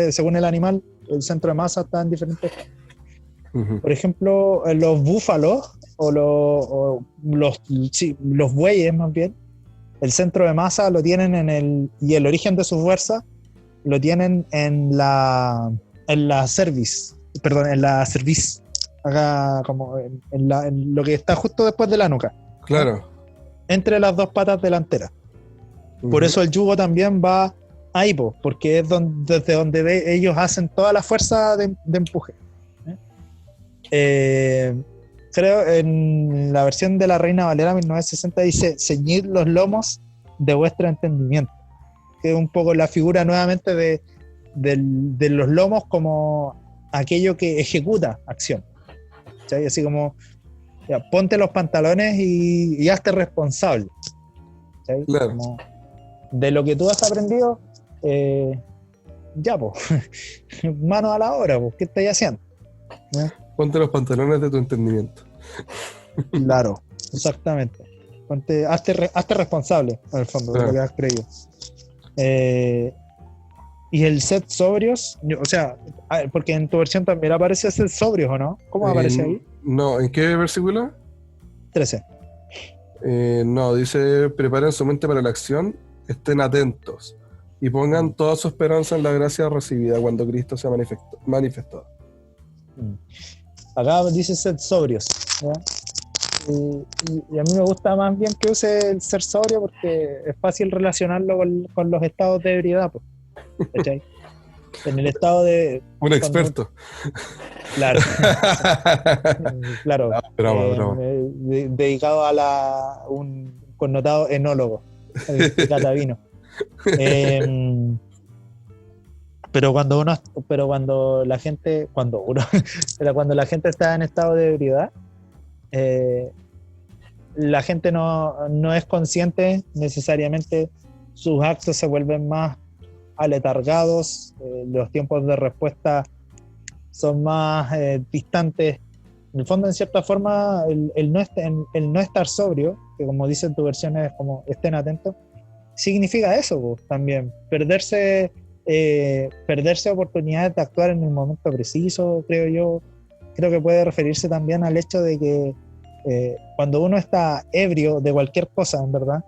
Según el animal, el centro de masa está en diferentes partes. Uh-huh. Por ejemplo, los búfalos o los bueyes, más bien, el centro de masa lo tienen y el origen de su fuerza lo tienen en la cerviz, acá como en lo que está justo después de la nuca. Claro. Entre las dos patas delanteras. Uh-huh. Por eso el yugo también va ahí, porque es desde donde ellos hacen toda la fuerza de empuje. Creo en la versión de la Reina Valera 1960 dice ceñid los lomos de vuestro entendimiento, que es un poco la figura nuevamente de los lomos como aquello que ejecuta acción, ¿sí? Así como ya, ponte los pantalones y hazte responsable, ¿sí? Claro. Como de lo que tú has aprendido, ya, mano a la obra, ¿qué estás haciendo? Ponte los pantalones de tu entendimiento. Claro. exactamente. Hazte responsable, en el fondo, de lo que has creído. Y el set sobrios, o sea, porque en tu versión también aparece set sobrios, ¿o no? ¿Cómo aparece ahí? No, ¿en qué versículo? 13. No, dice, preparen su mente para la acción, estén atentos y pongan toda su esperanza en la gracia recibida cuando Cristo sea manifestado. Acá dice ser sobrios, ¿ya? Y a mí me gusta más bien que use el ser sobrio porque es fácil relacionarlo con los estados de ebriedad, pues, ¿cachai? En el estado de... Un experto. Claro. Claro. Bravo. Dedicado a un connotado enólogo de catavino. Pero cuando la gente está en estado de ebriedad, la gente no es consciente necesariamente, sus actos se vuelven más aletargados, los tiempos de respuesta son más distantes. En el fondo, en cierta forma, el no estar sobrio, que como dice en tu versión es como estén atentos, significa eso, pues, también, perderse oportunidades de actuar en el momento preciso, creo yo. Creo que puede referirse también al hecho de que cuando uno está ebrio de cualquier cosa, en verdad,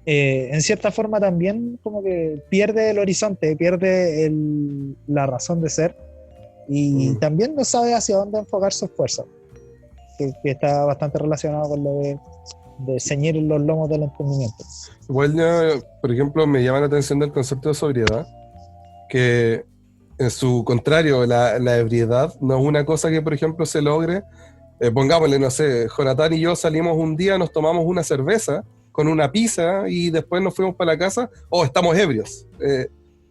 en cierta forma también como que pierde el horizonte, pierde la razón de ser y también no sabe hacia dónde enfocar sus fuerzas, que está bastante relacionado con lo de ceñir los lomos del entendimiento. Igual, por ejemplo, me llama la atención del concepto de sobriedad, que en su contrario, la ebriedad no es una cosa que, por ejemplo, se logre, pongámosle, no sé, Jonathan y yo salimos un día, nos tomamos una cerveza con una pizza y después nos fuimos para la casa, estamos ebrios.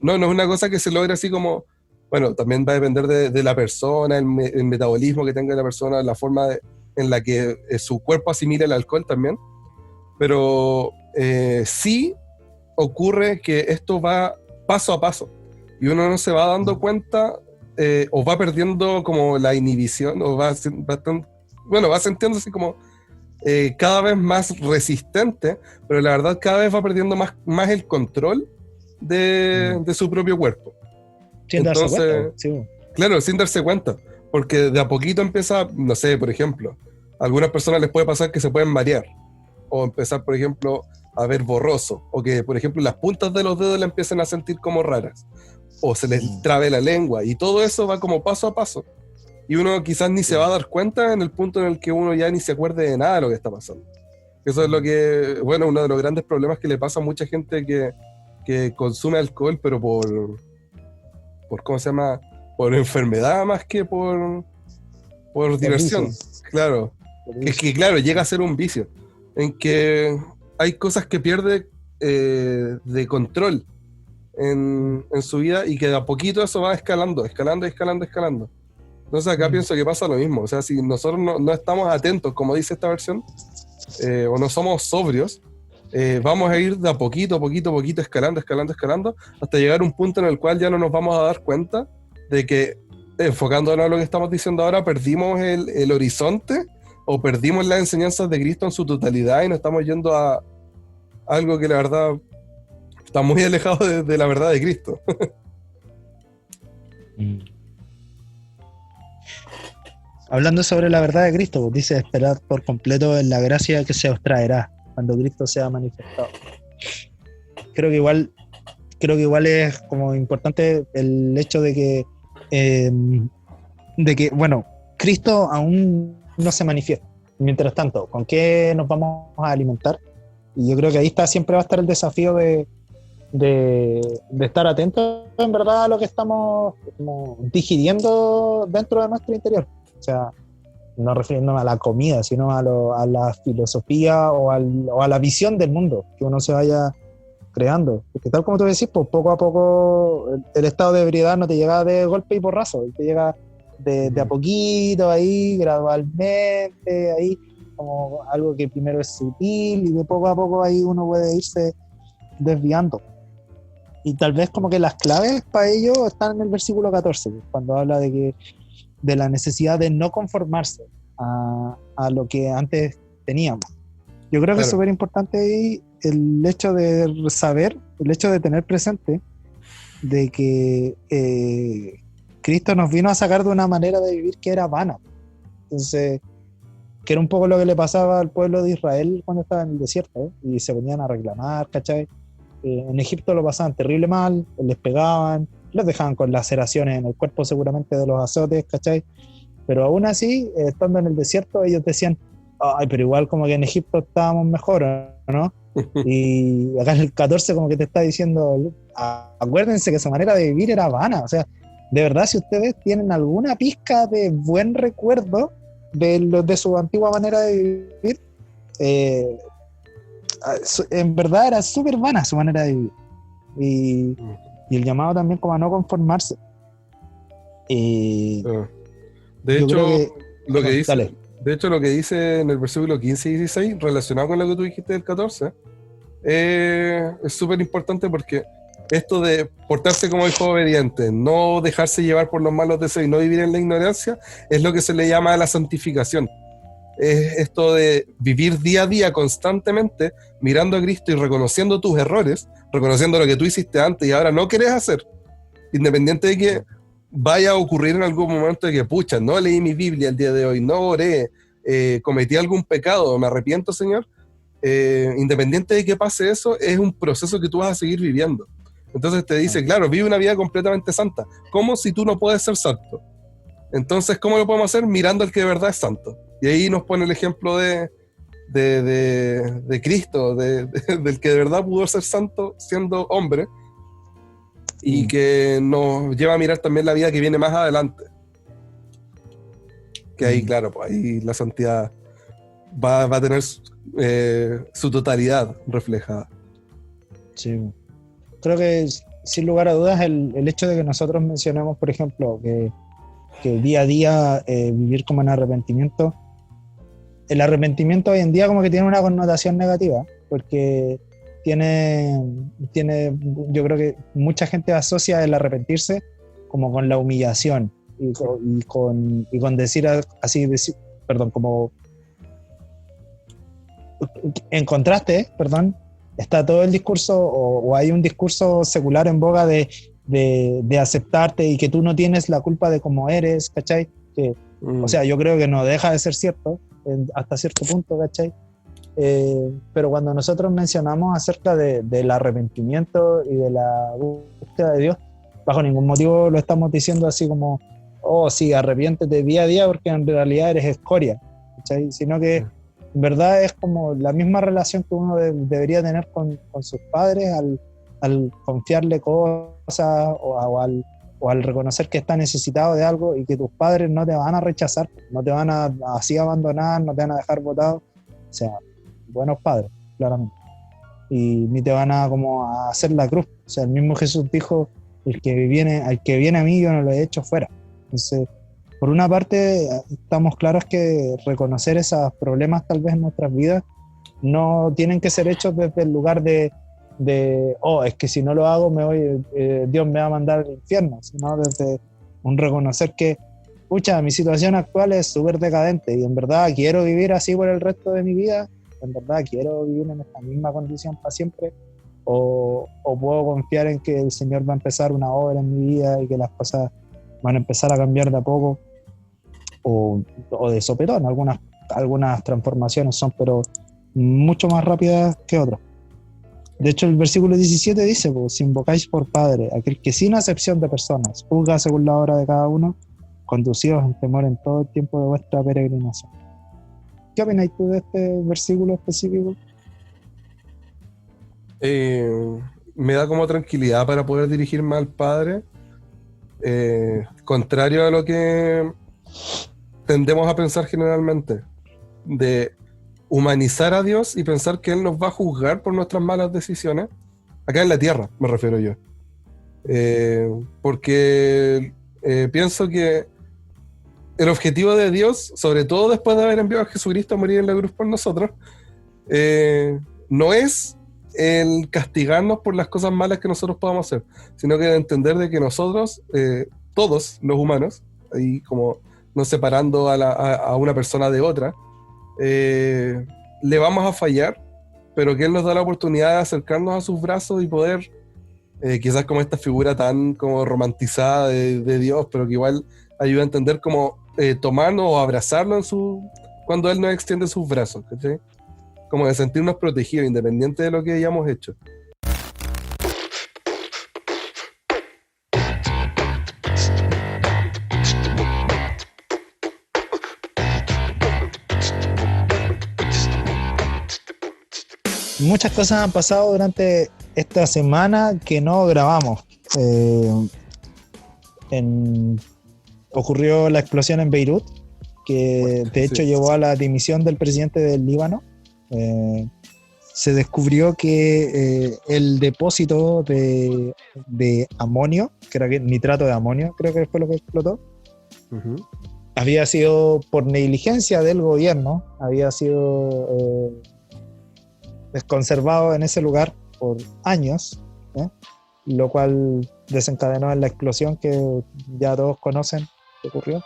No es una cosa que se logre así como, bueno, también va a depender de la persona, el metabolismo que tenga la persona, la forma en la que su cuerpo asimila el alcohol también, pero sí ocurre que esto va paso a paso y uno no se va dando cuenta o va perdiendo como la inhibición o va sintiéndose como cada vez más resistente, pero la verdad cada vez va perdiendo más el control de su propio cuerpo. Sin darse cuenta, sí. Claro, sin darse cuenta, porque de a poquito empieza, no sé, por ejemplo, a algunas personas les puede pasar que se pueden marear, o empezar, por ejemplo, a ver borroso, o que, por ejemplo, las puntas de los dedos la empiezan a sentir como raras, o se les trabe la lengua, y todo eso va como paso a paso. Y uno quizás ni se va a dar cuenta en el punto en el que uno ya ni se acuerde de nada de lo que está pasando. Eso es lo que, bueno, uno de los grandes problemas que le pasa a mucha gente que consume alcohol, pero por ¿cómo se llama? Por enfermedad más que por diversión. Vicio. Claro. Es que, claro, llega a ser un vicio, en que hay cosas que pierde de control en su vida y que de a poquito eso va escalando. Entonces acá pienso que pasa lo mismo, o sea, si nosotros no estamos atentos, como dice esta versión, o no somos sobrios, vamos a ir de a poquito, escalando, hasta llegar a un punto en el cual ya no nos vamos a dar cuenta de que, enfocándonos en lo que estamos diciendo ahora, perdimos el horizonte o perdimos las enseñanzas de Cristo en su totalidad y nos estamos yendo a algo que la verdad está muy alejado de la verdad de Cristo. Hablando sobre la verdad de Cristo, pues dice esperar por completo en la gracia que se os traerá cuando Cristo sea manifestado. Creo que igual es como importante el hecho de que bueno, Cristo aún no se manifiesta. Mientras tanto, ¿con qué nos vamos a alimentar? Y yo creo que ahí siempre va a estar el desafío de estar atentos en verdad a lo que estamos como digiriendo dentro de nuestro interior. O sea, no refiriéndome a la comida, sino a la filosofía o a la visión del mundo que uno se vaya creando. Porque tal como tú decís, pues poco a poco el estado de ebriedad no te llega de golpe y porrazo, te llega de a poquito, ahí, gradualmente, ahí, como algo que primero es sutil y de poco a poco ahí uno puede irse desviando. Y tal vez como que las claves para ello están en el versículo 14, cuando habla de la necesidad de no conformarse a lo que antes teníamos, Yo creo que es Claro. súper importante ahí el hecho de saber, el hecho de tener presente de que Cristo nos vino a sacar de una manera de vivir que era vana. Entonces, que era un poco lo que le pasaba al pueblo de Israel cuando estaba en el desierto, ¿eh? Y se ponían a reclamar, ¿cachai? En Egipto lo pasaban terrible mal, les pegaban, los dejaban con laceraciones en el cuerpo seguramente de los azotes, ¿cachai? Pero aún así, estando en el desierto, ellos decían, ay, pero igual como que en Egipto estábamos mejor, ¿no? Y acá en el 14 como que te está diciendo, acuérdense que su manera de vivir era vana, o sea, de verdad si ustedes tienen alguna pizca de buen recuerdo de su antigua manera de vivir, en verdad era súper vana su manera de vivir. Y el llamado también como a no conformarse. De Yo hecho, creo que- lo que dice, Dale. de hecho, lo que dice en el versículo 15 y 16, relacionado con lo que tú dijiste del 14, es súper importante porque esto de portarse como hijo obediente, no dejarse llevar por los malos deseos y no vivir en la ignorancia, es lo que se le llama la santificación. Es esto de vivir día a día constantemente mirando a Cristo y reconociendo tus errores, reconociendo lo que tú hiciste antes y ahora no querés hacer, independiente de que vaya a ocurrir en algún momento de que, pucha, no leí mi Biblia el día de hoy, no oré, cometí algún pecado, me arrepiento, Señor. Independiente de que pase eso, es un proceso que tú vas a seguir viviendo. Entonces te dice, claro, vive una vida completamente santa. ¿Cómo si tú no puedes ser santo? Entonces, ¿cómo lo podemos hacer? Mirando al que de verdad es santo. Y ahí nos pone el ejemplo de Cristo, del que de verdad pudo ser santo siendo hombre, y que nos lleva a mirar también la vida que viene más adelante. Que ahí, claro, pues ahí la santidad va a tener su totalidad reflejada. Sí. Creo que sin lugar a dudas el hecho de que nosotros mencionemos, por ejemplo, que día a día vivir como en arrepentimiento, el arrepentimiento hoy en día como que tiene una connotación negativa, porque yo creo que mucha gente asocia el arrepentirse como con la humillación y con decir así, perdón, como en contraste, perdón, está todo el discurso o hay un discurso secular en boga de aceptarte y que tú no tienes la culpa de cómo eres, ¿cachai? O sea, yo creo que no deja de ser cierto hasta cierto punto, ¿cachai? Pero cuando nosotros mencionamos acerca del arrepentimiento y de la búsqueda de Dios, bajo ningún motivo lo estamos diciendo así como, oh sí, arrepiéntete día a día porque en realidad eres escoria, ¿cachai? Sino que en verdad es como la misma relación que uno debería tener con sus padres al confiarle cosas o al reconocer que está necesitado de algo y que tus padres no te van a rechazar, no te van a así abandonar, no te van a dejar botado. O sea, buenos padres, claramente. Y ni te van a como a hacer la cruz. O sea, el mismo Jesús dijo, al que viene a mí yo no lo he hecho fuera. Entonces, por una parte, estamos claros que reconocer esos problemas tal vez en nuestras vidas no tienen que ser hechos desde el lugar de es que si no lo hago Dios me va a mandar al infierno, sino desde un reconocer que, pucha, mi situación actual es súper decadente y en verdad quiero vivir así por el resto de mi vida, en verdad quiero vivir en esta misma condición para siempre, o puedo confiar en que el Señor va a empezar una obra en mi vida y que las cosas van a empezar a cambiar de a poco, o de sopetón. Algunas transformaciones son pero mucho más rápidas que otras. De hecho, el versículo 17 dice, pues, si invocáis por Padre, aquel que sin acepción de personas juzga según la obra de cada uno, conducidos en temor en todo el tiempo de vuestra peregrinación. ¿Qué opináis tú de este versículo específico? Me da como tranquilidad para poder dirigirme al Padre, contrario a lo que tendemos a pensar generalmente, de humanizar a Dios y pensar que Él nos va a juzgar por nuestras malas decisiones, acá en la tierra me refiero yo, porque pienso que el objetivo de Dios, sobre todo después de haber enviado a Jesucristo a morir en la cruz por nosotros, no es el castigarnos por las cosas malas que nosotros podamos hacer, sino que de entender de que nosotros, todos los humanos, ahí como no separando a una persona de otra, le vamos a fallar, pero que Él nos da la oportunidad de acercarnos a sus brazos y poder, quizás como esta figura tan como romantizada de Dios, pero que igual ayuda a entender como tomarnos o abrazarlo cuando Él nos extiende sus brazos, ¿cachai? Como de sentirnos protegidos, independiente de lo que hayamos hecho. Muchas cosas han pasado durante esta semana que no grabamos. Ocurrió la explosión en Beirut, que de hecho llevó a la dimisión del presidente del Líbano. Se descubrió que el depósito de amonio, que era nitrato de amonio, creo que fue lo que explotó, había sido por negligencia del gobierno, había sido conservado en ese lugar por años, lo cual desencadenó en la explosión que ya todos conocen que ocurrió.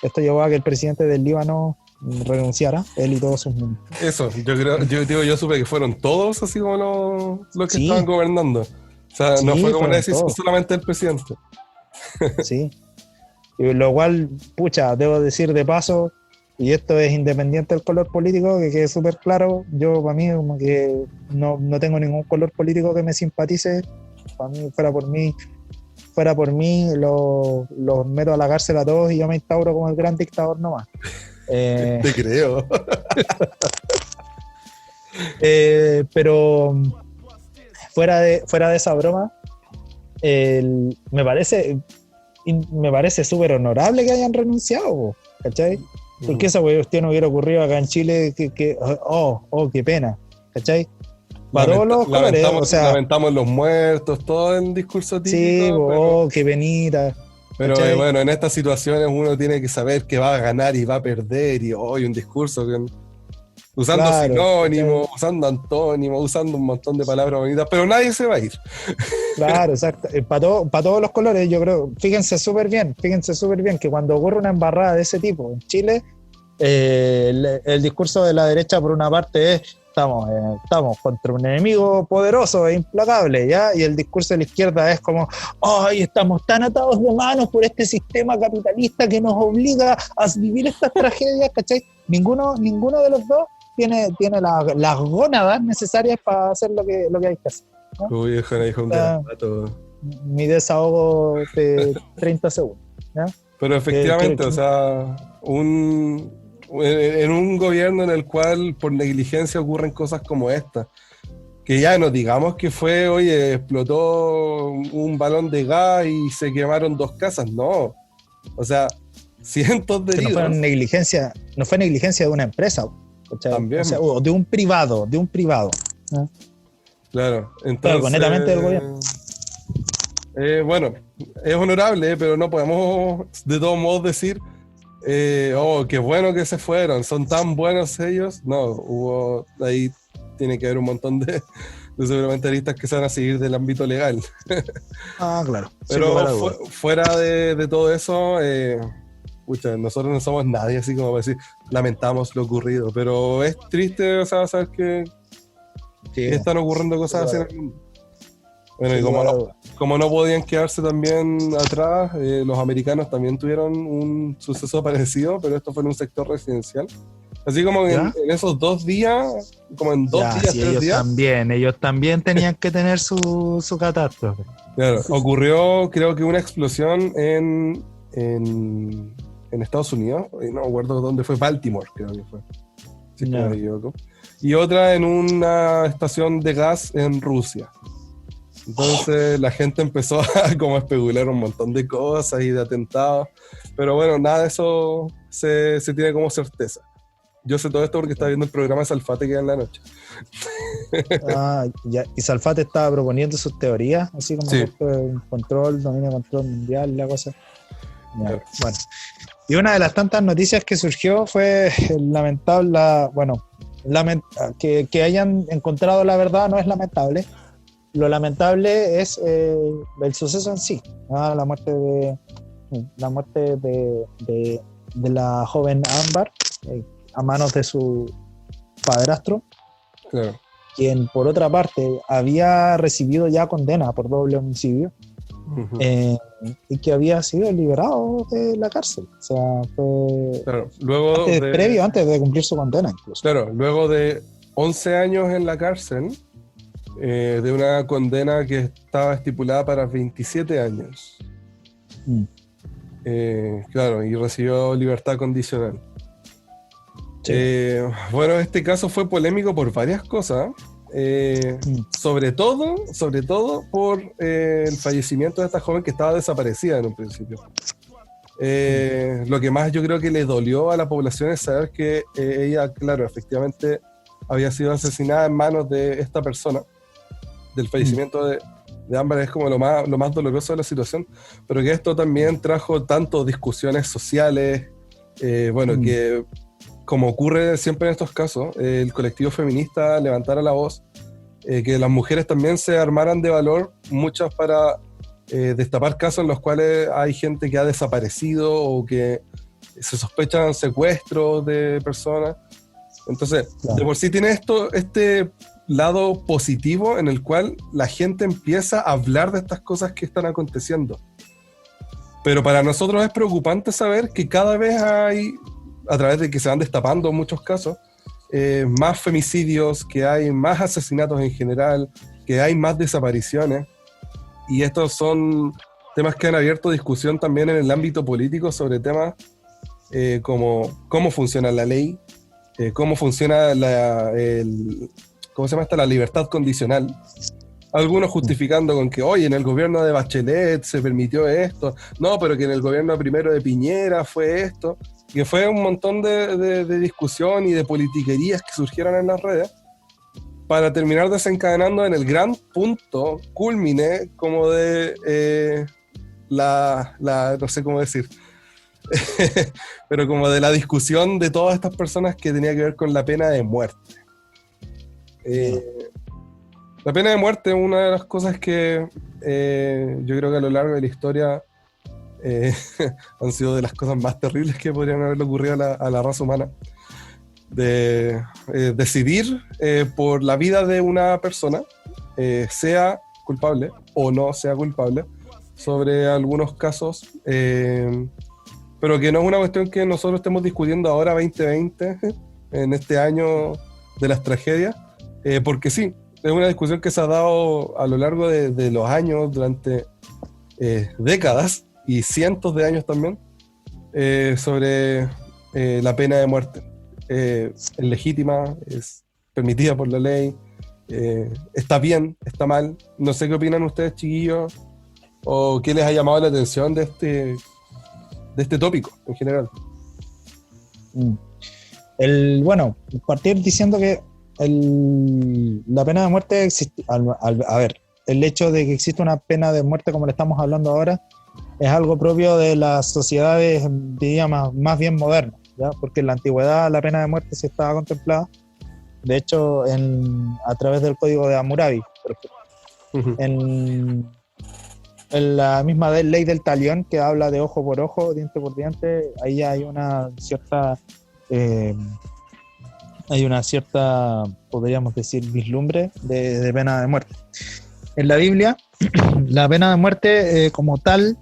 Esto llevó a que el presidente del Líbano renunciara, él y todos sus miembros. Eso, yo supe que fueron todos así como los que estaban gobernando. O sea, no fue como una decisión solamente del presidente. Sí. Y lo cual, pucha, debo decir de paso, y esto es independiente del color político, que quede súper claro, yo para mí como que no tengo ningún color político que me simpatice. Para mí, fuera por mí, los meto a la cárcel a todos y yo me instauro como el gran dictador nomás. Te creo. Pero fuera de esa broma, me parece súper honorable que hayan renunciado, ¿cachai? Porque esa cuestión hubiera ocurrido acá en Chile, qué pena, ¿cachai? Para todos los colores, o sea, lamentamos los muertos, todo el discurso típico. Sí, qué penita. Pero bueno, en estas situaciones uno tiene que saber que va a ganar y va a perder, y hoy un discurso usando sinónimos, usando antónimos, usando un montón de palabras bonitas, pero nadie se va a ir. Claro, exacto. Para todos los colores, yo creo. Fíjense súper bien que cuando ocurre una embarrada de ese tipo en Chile, el discurso de la derecha por una parte es estamos contra un enemigo poderoso e implacable, ¿ya? Y el discurso de la izquierda es como, ¡ay, estamos tan atados de manos por este sistema capitalista que nos obliga a vivir estas tragedias!, ¿cachai? Ninguno de los dos tiene las gónadas necesarias para hacer lo que hay que hacer, ¿no? Uy, Mi desahogo de 30 segundos, ¿ya? Pero efectivamente, o sea, en un gobierno en el cual por negligencia ocurren cosas como esta, que ya no digamos que fue, oye, explotó un balón de gas y se quemaron 2 casas, no, o sea, cientos de heridos. No fue negligencia de una empresa, ¿cachai? También. O sea, de un privado, ¿no? Claro, entonces con netamente del gobierno. Bueno, es honorable, pero no podemos de todos modos decir qué bueno que se fueron, son tan buenos ellos. No, ahí tiene que haber un montón de suplementaristas que se van a seguir del ámbito legal. Claro. Pero fuera de todo eso, nosotros no somos nadie así como para decir lamentamos lo ocurrido, pero es triste, o sea, saber que están ocurriendo cosas así en el mundo. Bueno, y como no podían quedarse también atrás, los americanos también tuvieron un suceso parecido, pero esto fue en un sector residencial. Así como en esos 2 días, como en 2 días, 3 días. Ellos también tenían que tener su catástrofe. Claro, ocurrió creo que una explosión en Estados Unidos, no me acuerdo dónde fue, Baltimore creo que fue, si no me equivoco. Y otra en una estación de gas en Rusia. Entonces la gente empezó a como especular un montón de cosas y de atentados, pero bueno, nada de eso se tiene como certeza. Yo sé todo esto porque estaba viendo el programa de Salfate que era en la noche. Ya. Y Salfate estaba proponiendo sus teorías, así como dominio control mundial, la cosa. Claro. Bueno, y una de las tantas noticias que surgió fue que hayan encontrado la verdad no es lamentable. Lo lamentable es el suceso en sí, ¿no? La muerte de la joven Ámbar a manos de su padrastro, Claro. quien por otra parte había recibido ya condena por doble homicidio, Ujú. y que había sido liberado de la cárcel. O sea, fue Claro. Luego antes de cumplir su condena incluso. Claro, luego de 11 años en la cárcel, de una condena que estaba estipulada para 27 años. Mm. Claro, y recibió libertad condicional. Sí. Bueno, este caso fue polémico por varias cosas. Sobre todo por el fallecimiento de esta joven que estaba desaparecida en un principio. Lo que más yo creo que le dolió a la población es saber que ella, claro, efectivamente había sido asesinada en manos de esta persona. Del fallecimiento de Ámbar es como lo más doloroso de la situación, pero que esto también trajo tanto discusiones sociales, que como ocurre siempre en estos casos, el colectivo feminista levantara la voz, que las mujeres también se armaran de valor, muchas para destapar casos en los cuales hay gente que ha desaparecido o que se sospechan secuestros de personas. Entonces, Claro. de por sí tiene este lado positivo en el cual la gente empieza a hablar de estas cosas que están aconteciendo. Pero para nosotros es preocupante saber que cada vez hay, a través de que se van destapando muchos casos, más femicidios, que hay más asesinatos en general, que hay más desapariciones. Y estos son temas que han abierto discusión también en el ámbito político sobre temas como cómo funciona la ley, cómo funciona ¿cómo se llama esta? La libertad condicional. Algunos justificando con que, oye, en el gobierno de Bachelet se permitió esto, no, pero que en el gobierno primero de Piñera fue esto, que fue un montón de discusión y de politiquerías que surgieron en las redes, para terminar desencadenando en el gran punto culmine como de no sé cómo decir, pero como de la discusión de todas estas personas que tenía que ver con la pena de muerte. La pena de muerte es una de las cosas que yo creo que a lo largo de la historia han sido de las cosas más terribles que podrían haberle ocurrido a la raza humana. De decidir por la vida de una persona, sea culpable o no sea culpable, sobre algunos casos, pero que no es una cuestión que nosotros estemos discutiendo ahora, 2020, en este año de las tragedias, porque sí, es una discusión que se ha dado a lo largo de los años, durante décadas y cientos de años también, sobre la pena de muerte. Es legítima, es permitida por la ley, está bien, está mal. No sé qué opinan ustedes, chiquillos, o qué les ha llamado la atención de este tópico en general. Bueno, partir diciendo que la pena de muerte existe. A ver, el hecho de que existe una pena de muerte como le estamos hablando ahora es algo propio de las sociedades, diría, más bien modernas, ¿ya? Porque en la antigüedad la pena de muerte sí estaba contemplada, de hecho a través del Código de Hammurabi, por ejemplo. En la misma ley del talión, que habla de ojo por ojo, diente por diente, ahí hay una cierta podríamos decir, vislumbre de pena de muerte. En la Biblia, la pena de muerte como tal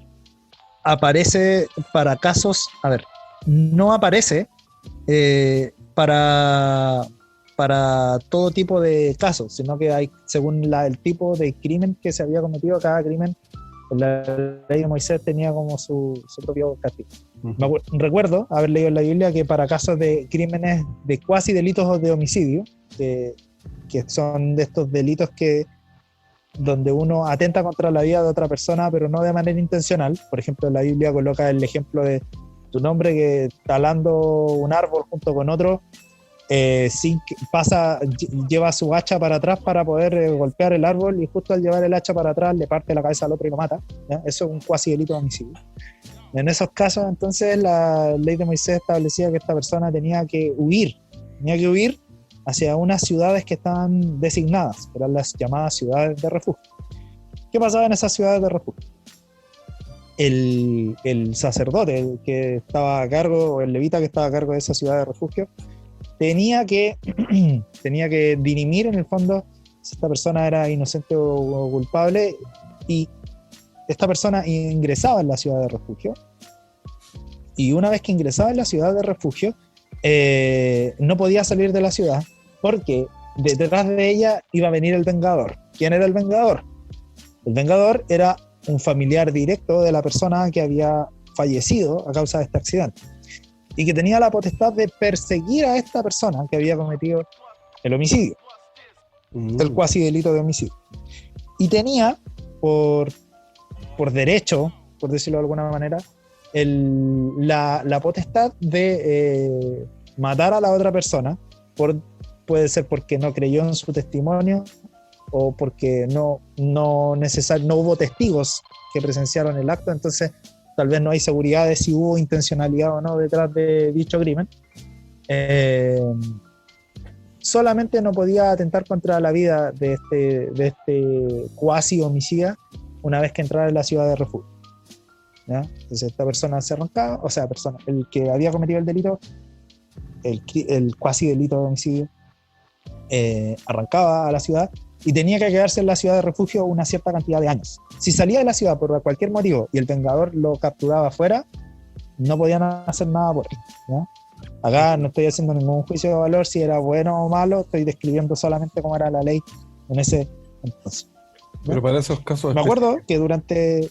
aparece para casos, no aparece para todo tipo de casos, sino que hay, según el tipo de crimen que se había cometido, cada crimen, la ley de Moisés tenía como su propio castigo. Recuerdo haber leído en la Biblia que para casos de crímenes de cuasi delitos de homicidio, que son de estos delitos donde uno atenta contra la vida de otra persona, pero no de manera intencional. Por ejemplo, la Biblia coloca el ejemplo de tu hombre que talando un árbol junto con otro, lleva su hacha para atrás para poder golpear el árbol, y justo al llevar el hacha para atrás le parte la cabeza al otro y lo mata, ¿ya? Eso es un cuasi delito de homicidio. En esos casos, entonces, la ley de Moisés establecía que esta persona tenía que huir hacia unas ciudades que estaban designadas, que eran las llamadas ciudades de refugio. ¿Qué pasaba en esas ciudades de refugio? El sacerdote que estaba a cargo, o el levita que estaba a cargo de esa ciudad de refugio, tenía que dirimir en el fondo si esta persona era inocente o culpable, y esta persona ingresaba en la ciudad de refugio, y una vez que ingresaba en la ciudad de refugio, no podía salir de la ciudad porque detrás de ella iba a venir el Vengador. ¿Quién era el Vengador? El Vengador era un familiar directo de la persona que había fallecido a causa de este accidente, y que tenía la potestad de perseguir a esta persona que había cometido el homicidio, el cuasi delito de homicidio. Y tenía por derecho, por decirlo de alguna manera, la potestad de matar a la otra persona, puede ser porque no creyó en su testimonio, o porque no hubo testigos que presenciaron el acto, entonces tal vez no hay seguridad de si hubo intencionalidad o no detrás de dicho crimen. Solamente no podía atentar contra la vida de este cuasi homicida una vez que entrara en la ciudad de refugio, ¿ya? Entonces esta persona se arrancaba, el que había cometido el delito, el cuasi delito de homicidio, arrancaba a la ciudad y tenía que quedarse en la ciudad de refugio una cierta cantidad de años. Si salía de la ciudad por cualquier motivo y el Vengador lo capturaba afuera, no podían hacer nada por él, ¿ya? Acá no estoy haciendo ningún juicio de valor si era bueno o malo, estoy describiendo solamente cómo era la ley en ese entonces, ¿no? Pero para esos casos... Me acuerdo que durante...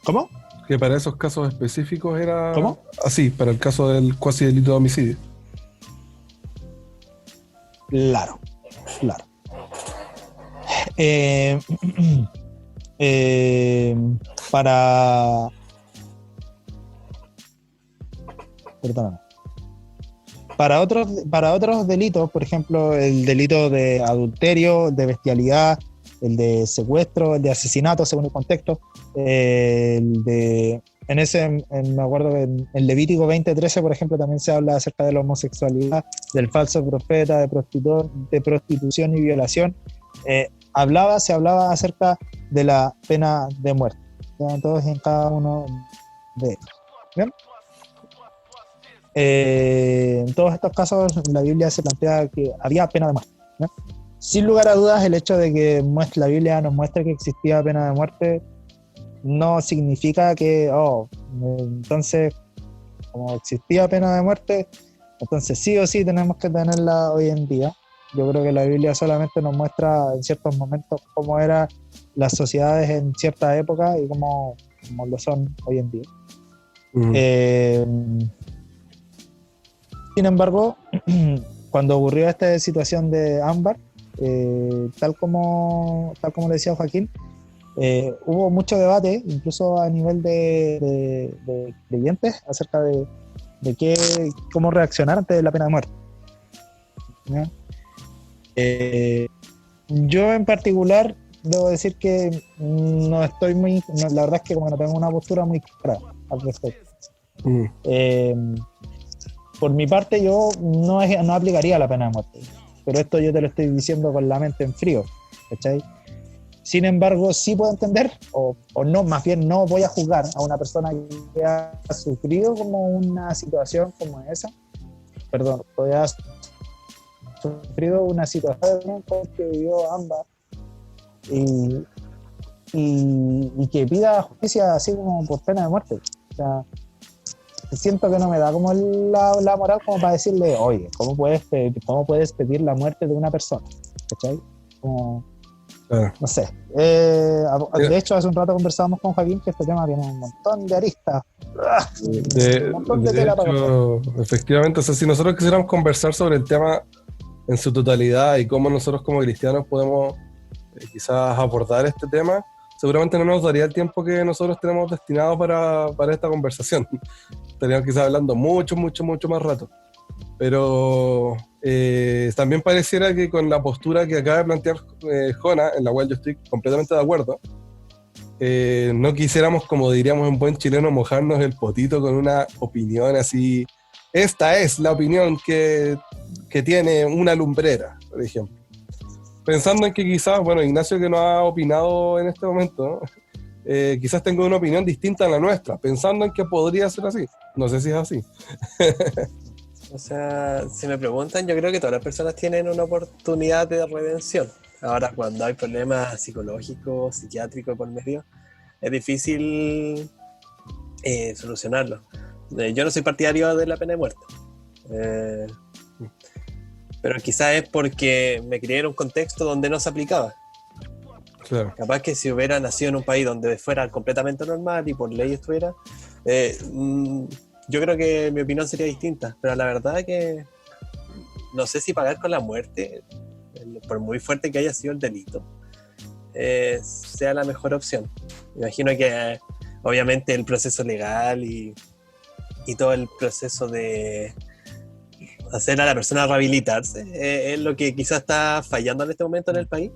¿Cómo? Que para esos casos específicos era... ¿Cómo? Así, para el caso del cuasi delito de homicidio. Claro. Para otros delitos, por ejemplo, el delito de adulterio, el de bestialidad, el de secuestro, el de asesinato, según el contexto, me acuerdo que en Levítico 20:13, por ejemplo, también se habla acerca de la homosexualidad, del falso profeta, de prostitución y violación. Se hablaba acerca de la pena de muerte, ¿ya? En todos y en cada uno de ellos. ¿Bien? En todos estos casos la Biblia se plantea que había pena de muerte, ¿no? Sin lugar a dudas, el hecho de que la Biblia nos muestre que existía pena de muerte no significa que, entonces, como existía pena de muerte, entonces sí o sí tenemos que tenerla hoy en día. Yo creo que la Biblia solamente nos muestra en ciertos momentos cómo eran las sociedades en cierta época y cómo lo son hoy en día. Sin embargo, cuando ocurrió esta situación de Ámbar, tal como le decía Joaquín, hubo mucho debate, incluso a nivel de creyentes, acerca de cómo reaccionar ante la pena de muerte, ¿ya? Yo en particular debo decir que la verdad es que como no tengo una postura muy clara al respecto. Por mi parte, yo no aplicaría la pena de muerte, pero esto yo te lo estoy diciendo con la mente en frío, ¿cachai? Sin embargo, sí puedo entender, o no, más bien no voy a juzgar a una persona que ha sufrido como una situación como esa, que ha sufrido una situación que vivió Ámbar y que pida justicia así como por pena de muerte. O sea, siento que no me da como la moral como para decirle, oye, ¿cómo puedes pedir la muerte de una persona? ¿Cachai? Como, no sé. De hecho, hace un rato conversábamos con Joaquín que este tema tiene un montón de aristas. Un montón de tela para cortar. Efectivamente, o sea, si nosotros quisiéramos conversar sobre el tema en su totalidad y cómo nosotros como cristianos podemos quizás abordar este tema, seguramente no nos daría el tiempo que nosotros tenemos destinado para esta conversación. Estaríamos quizás hablando mucho más rato. Pero también pareciera que con la postura que acaba de plantear Jona, en la cual yo estoy completamente de acuerdo, no quisiéramos, como diríamos en buen chileno, mojarnos el potito con una opinión así. Esta es la opinión que tiene una lumbrera, por ejemplo. Pensando en que quizás, bueno, Ignacio, que no ha opinado en este momento, quizás tenga una opinión distinta a la nuestra, pensando en que podría ser así. No sé si es así. O sea, si me preguntan, yo creo que todas las personas tienen una oportunidad de redención. Ahora, cuando hay problemas psicológicos, psiquiátricos por medio, es difícil solucionarlo. Yo no soy partidario de la pena de muerte. Pero quizás es porque me crié en un contexto donde no se aplicaba. Claro. Capaz que si hubiera nacido en un país donde fuera completamente normal y por ley estuviera, yo creo que mi opinión sería distinta. Pero la verdad es que no sé si pagar con la muerte, por muy fuerte que haya sido el delito, sea la mejor opción. Me imagino que obviamente el proceso legal y todo el proceso de hacer a la persona rehabilitarse es lo que quizás está fallando en este momento en el país,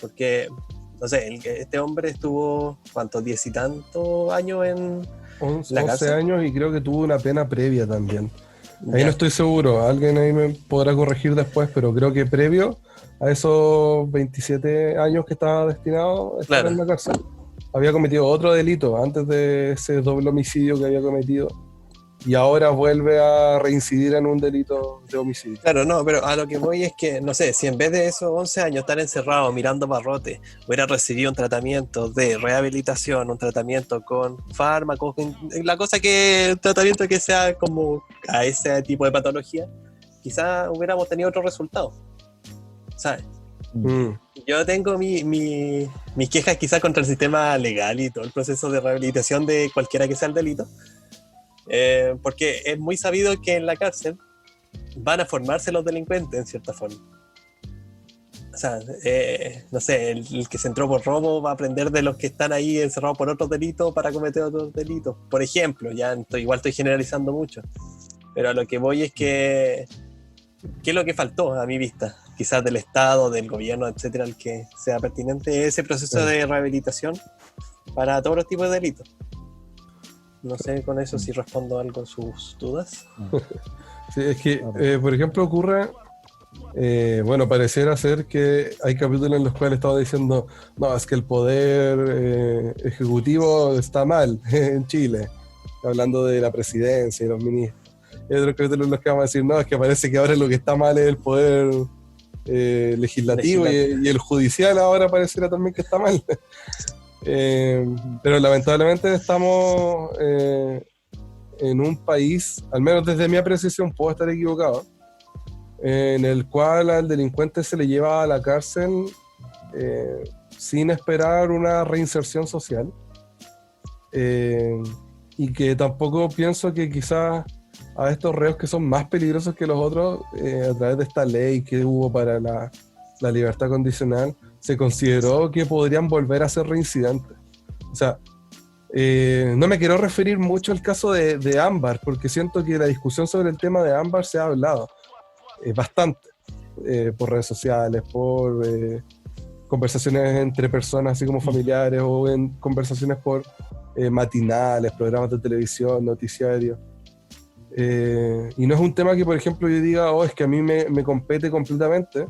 porque no sé, este hombre estuvo ¿cuántos? 10 y tantos años en 11 cárcel. años y creo que tuvo una pena previa también. Ahí Ya. no estoy seguro, alguien ahí me podrá corregir después, pero creo que previo a esos 27 años que estaba destinado a estar Claro. en la cárcel, había cometido otro delito antes de ese doble homicidio que había cometido y ahora vuelve a reincidir en un delito de homicidio. Claro, no, pero a lo que voy es que, no sé, si en vez de esos 11 años estar encerrado mirando barrotes, hubiera recibido un tratamiento de rehabilitación, un tratamiento con fármacos, la cosa que, un tratamiento que sea como a ese tipo de patología, quizás hubiéramos tenido otro resultado, ¿sabes? Mm. Yo tengo mis quejas quizás contra el sistema legal y todo el proceso de rehabilitación de cualquiera que sea el delito, porque es muy sabido que en la cárcel van a formarse los delincuentes en cierta forma. O sea, no sé, el que se entró por robo va a aprender de los que están ahí encerrados por otros delitos para cometer otros delitos. Por ejemplo, igual estoy generalizando mucho, pero a lo que voy es que ¿qué es lo que faltó a mi vista? Quizás del Estado, del gobierno, etcétera, el que sea pertinente ese proceso de rehabilitación para todos los tipos de delitos. No sé con eso si respondo algo en sus dudas. Sí, es que, por ejemplo, ocurre, bueno, pareciera ser que hay capítulos en los cuales estaba diciendo, no, es que el poder ejecutivo está mal en Chile, hablando de la presidencia y los ministros. Hay otros capítulos en los que vamos a decir, no, es que parece que ahora lo que está mal es el poder legislativo y el judicial ahora pareciera también que está mal. Pero lamentablemente estamos en un país, al menos desde mi apreciación, puedo estar equivocado, en el cual al delincuente se le lleva a la cárcel sin esperar una reinserción social, y que tampoco pienso que quizás a estos reos que son más peligrosos que los otros, a través de esta ley que hubo para la libertad condicional, se consideró que podrían volver a ser reincidentes. O sea, no me quiero referir mucho al caso de Ámbar, porque siento que la discusión sobre el tema de Ámbar se ha hablado bastante, por redes sociales, por conversaciones entre personas así como familiares, o en conversaciones por matinales, programas de televisión, noticiarios. Y no es un tema que, por ejemplo, yo diga, oh, es que a mí me compete completamente,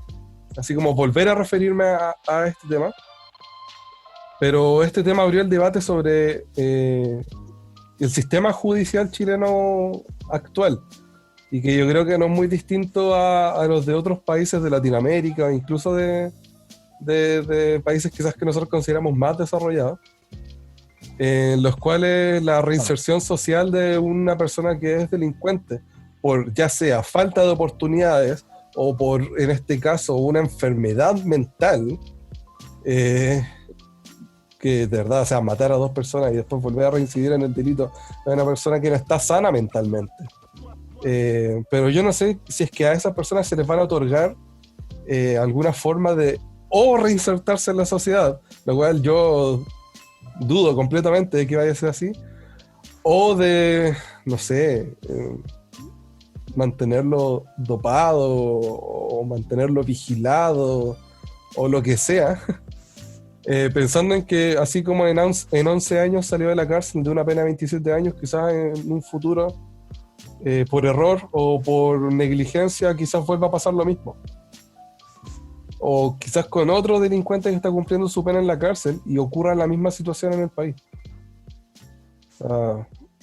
así como volver a referirme a este tema. Pero este tema abrió el debate sobre el sistema judicial chileno actual, y que yo creo que no es muy distinto a los de otros países de Latinoamérica, o incluso de países quizás que nosotros consideramos más desarrollados, en los cuales la reinserción social de una persona que es delincuente, por ya sea falta de oportunidades o por, en este caso, una enfermedad mental, que de verdad, o sea, matar a dos personas y después volver a reincidir en el delito de una persona que no está sana mentalmente. Pero yo no sé si es que a esas personas se les van a otorgar alguna forma de o reinsertarse en la sociedad, lo cual yo dudo completamente de que vaya a ser así, o de, no sé, mantenerlo dopado o mantenerlo vigilado o lo que sea. Pensando en que así como en 11 años salió de la cárcel de una pena de 27 años, quizás en un futuro, por error o por negligencia, quizás vuelva a pasar lo mismo. O quizás con otro delincuente que está cumpliendo su pena en la cárcel y ocurra la misma situación en el país.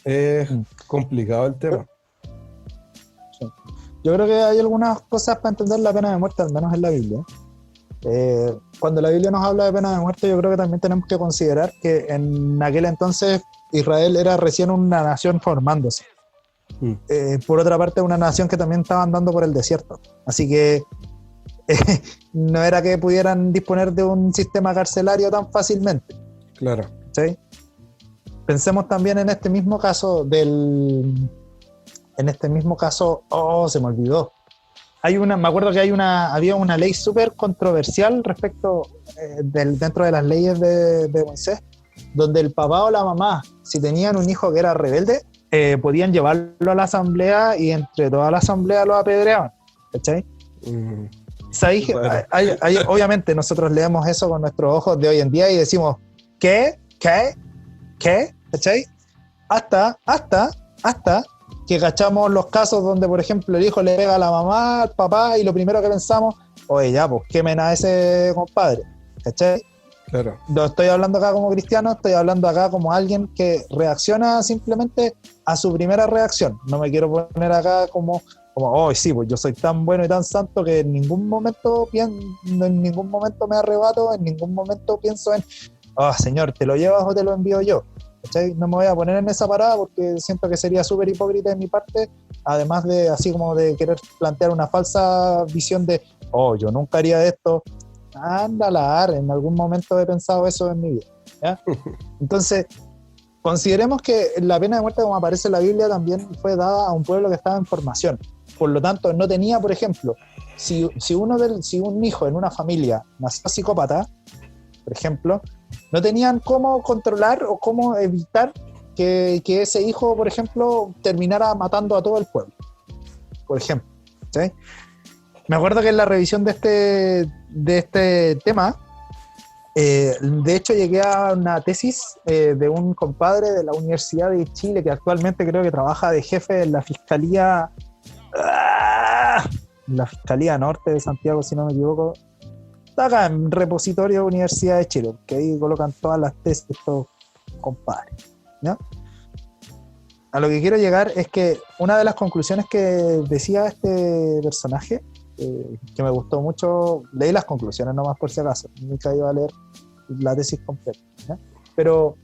Es complicado el tema. Yo creo que hay algunas cosas para entender la pena de muerte, al menos en la Biblia. Cuando la Biblia nos habla de pena de muerte, yo creo que también tenemos que considerar que en aquel entonces Israel era recién una nación formándose. Por otra parte, una nación que también estaba andando por el desierto. Así que no era que pudieran disponer de un sistema carcelario tan fácilmente. Claro. ¿Sí? Pensemos también en este mismo caso se me olvidó. Me acuerdo que había una ley súper controversial respecto dentro de las leyes de Moisés, donde el papá o la mamá, si tenían un hijo que era rebelde, podían llevarlo a la asamblea y entre toda la asamblea lo apedreaban. ¿Cachai? ¿Sabéis? Bueno. Obviamente nosotros leemos eso con nuestros ojos de hoy en día y decimos, ¿qué? ¿Cachai? Hasta que cachamos los casos donde, por ejemplo, el hijo le pega a la mamá, al papá, y lo primero que pensamos, oye, ya, pues quemen a ese compadre, ¿cachai? Claro. No estoy hablando acá como cristiano, estoy hablando acá como alguien que reacciona simplemente a su primera reacción. No me quiero poner acá como oh, sí, pues yo soy tan bueno y tan santo que en ningún momento me arrebato, en ningún momento pienso en, oh, Señor, ¿te lo llevas o te lo envío yo? ¿Cachai? No me voy a poner en esa parada porque siento que sería súper hipócrita de mi parte, además de así como de querer plantear una falsa visión de, oh, yo nunca haría esto. Ándala, en algún momento he pensado eso en mi vida, ¿ya? Entonces, consideremos que la pena de muerte, como aparece en la Biblia, también fue dada a un pueblo que estaba en formación. Por lo tanto, no tenía, por ejemplo, si un hijo en una familia nació psicópata, por ejemplo, no tenían cómo controlar o cómo evitar que ese hijo, por ejemplo, terminara matando a todo el pueblo, por ejemplo, ¿sí? Me acuerdo que en la revisión de este tema, de hecho llegué a una tesis de un compadre de la Universidad de Chile que actualmente creo que trabaja de jefe en la Fiscalía Norte de Santiago, si no me equivoco. Está acá en repositorio Universidad de Chile, que ahí colocan todas las tesis de estos compadres, ¿no? A lo que quiero llegar es que una de las conclusiones que decía este personaje, que me gustó mucho, leí las conclusiones nomás por si acaso, nunca iba a leer la tesis completa, ¿no? Pero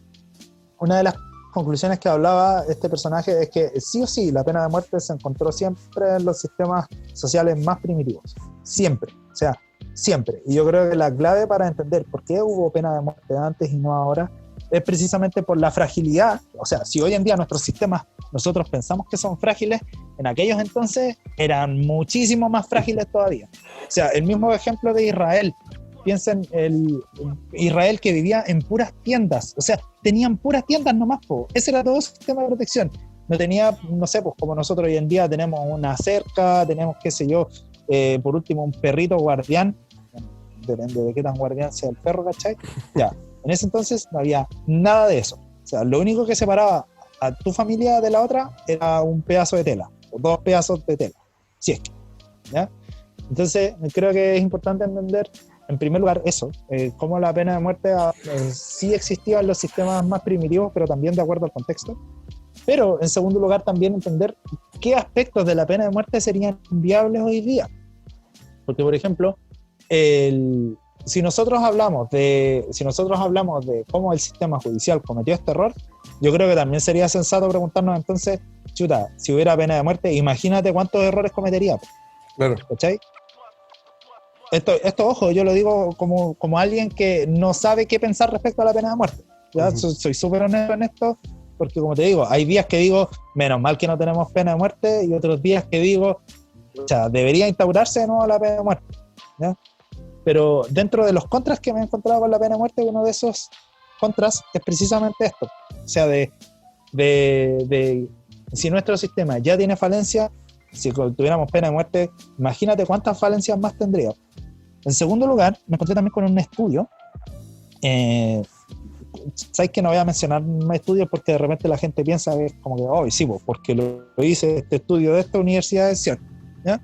una de las conclusiones que hablaba este personaje es que sí o sí la pena de muerte se encontró siempre en los sistemas sociales más primitivos, siempre, o sea, siempre. Y yo creo que la clave para entender por qué hubo pena de muerte antes y no ahora es precisamente por la fragilidad. O sea, si hoy en día nuestros sistemas nosotros pensamos que son frágiles, en aquellos entonces eran muchísimo más frágiles todavía. O sea, el mismo ejemplo de Israel. Piensen el Israel que vivía en puras tiendas, o sea, tenían puras tiendas nomás, po. Ese era todo su sistema de protección. No tenía, no sé, pues como nosotros hoy en día tenemos una cerca, tenemos, qué sé yo, por último un perrito guardián, depende de qué tan guardián sea el perro, ¿cachai? Ya, en ese entonces no había nada de eso. O sea, lo único que separaba a tu familia de la otra era un pedazo de tela, o 2 pedazos de tela, si es que, ¿ya? Entonces, creo que es importante entender, en primer lugar, eso, cómo la pena de muerte sí existía en los sistemas más primitivos, pero también de acuerdo al contexto. Pero, en segundo lugar, también entender qué aspectos de la pena de muerte serían viables hoy día. Porque, por ejemplo, si nosotros hablamos de cómo el sistema judicial cometió este error, yo creo que también sería sensato preguntarnos entonces, chuta, si hubiera pena de muerte, imagínate cuántos errores cometería. Claro. ¿Cachai? Esto, ojo, yo lo digo como alguien que no sabe qué pensar respecto a la pena de muerte. ¿Ya? Uh-huh. Soy súper honesto en esto, porque como te digo, hay días que digo, menos mal que no tenemos pena de muerte, y otros días que digo, o sea, debería instaurarse de nuevo la pena de muerte, ¿ya? Pero dentro de los contras que me he encontrado con la pena de muerte, uno de esos contras es precisamente esto. O sea, si nuestro sistema ya tiene falencia, si tuviéramos pena de muerte, imagínate cuántas falencias más tendría. En segundo lugar, me encontré también con un estudio. Sabes que no voy a mencionar estudios porque de repente la gente piensa que es como que, oh, sí, porque lo hice este estudio de esta universidad, es cierto, ¿ya?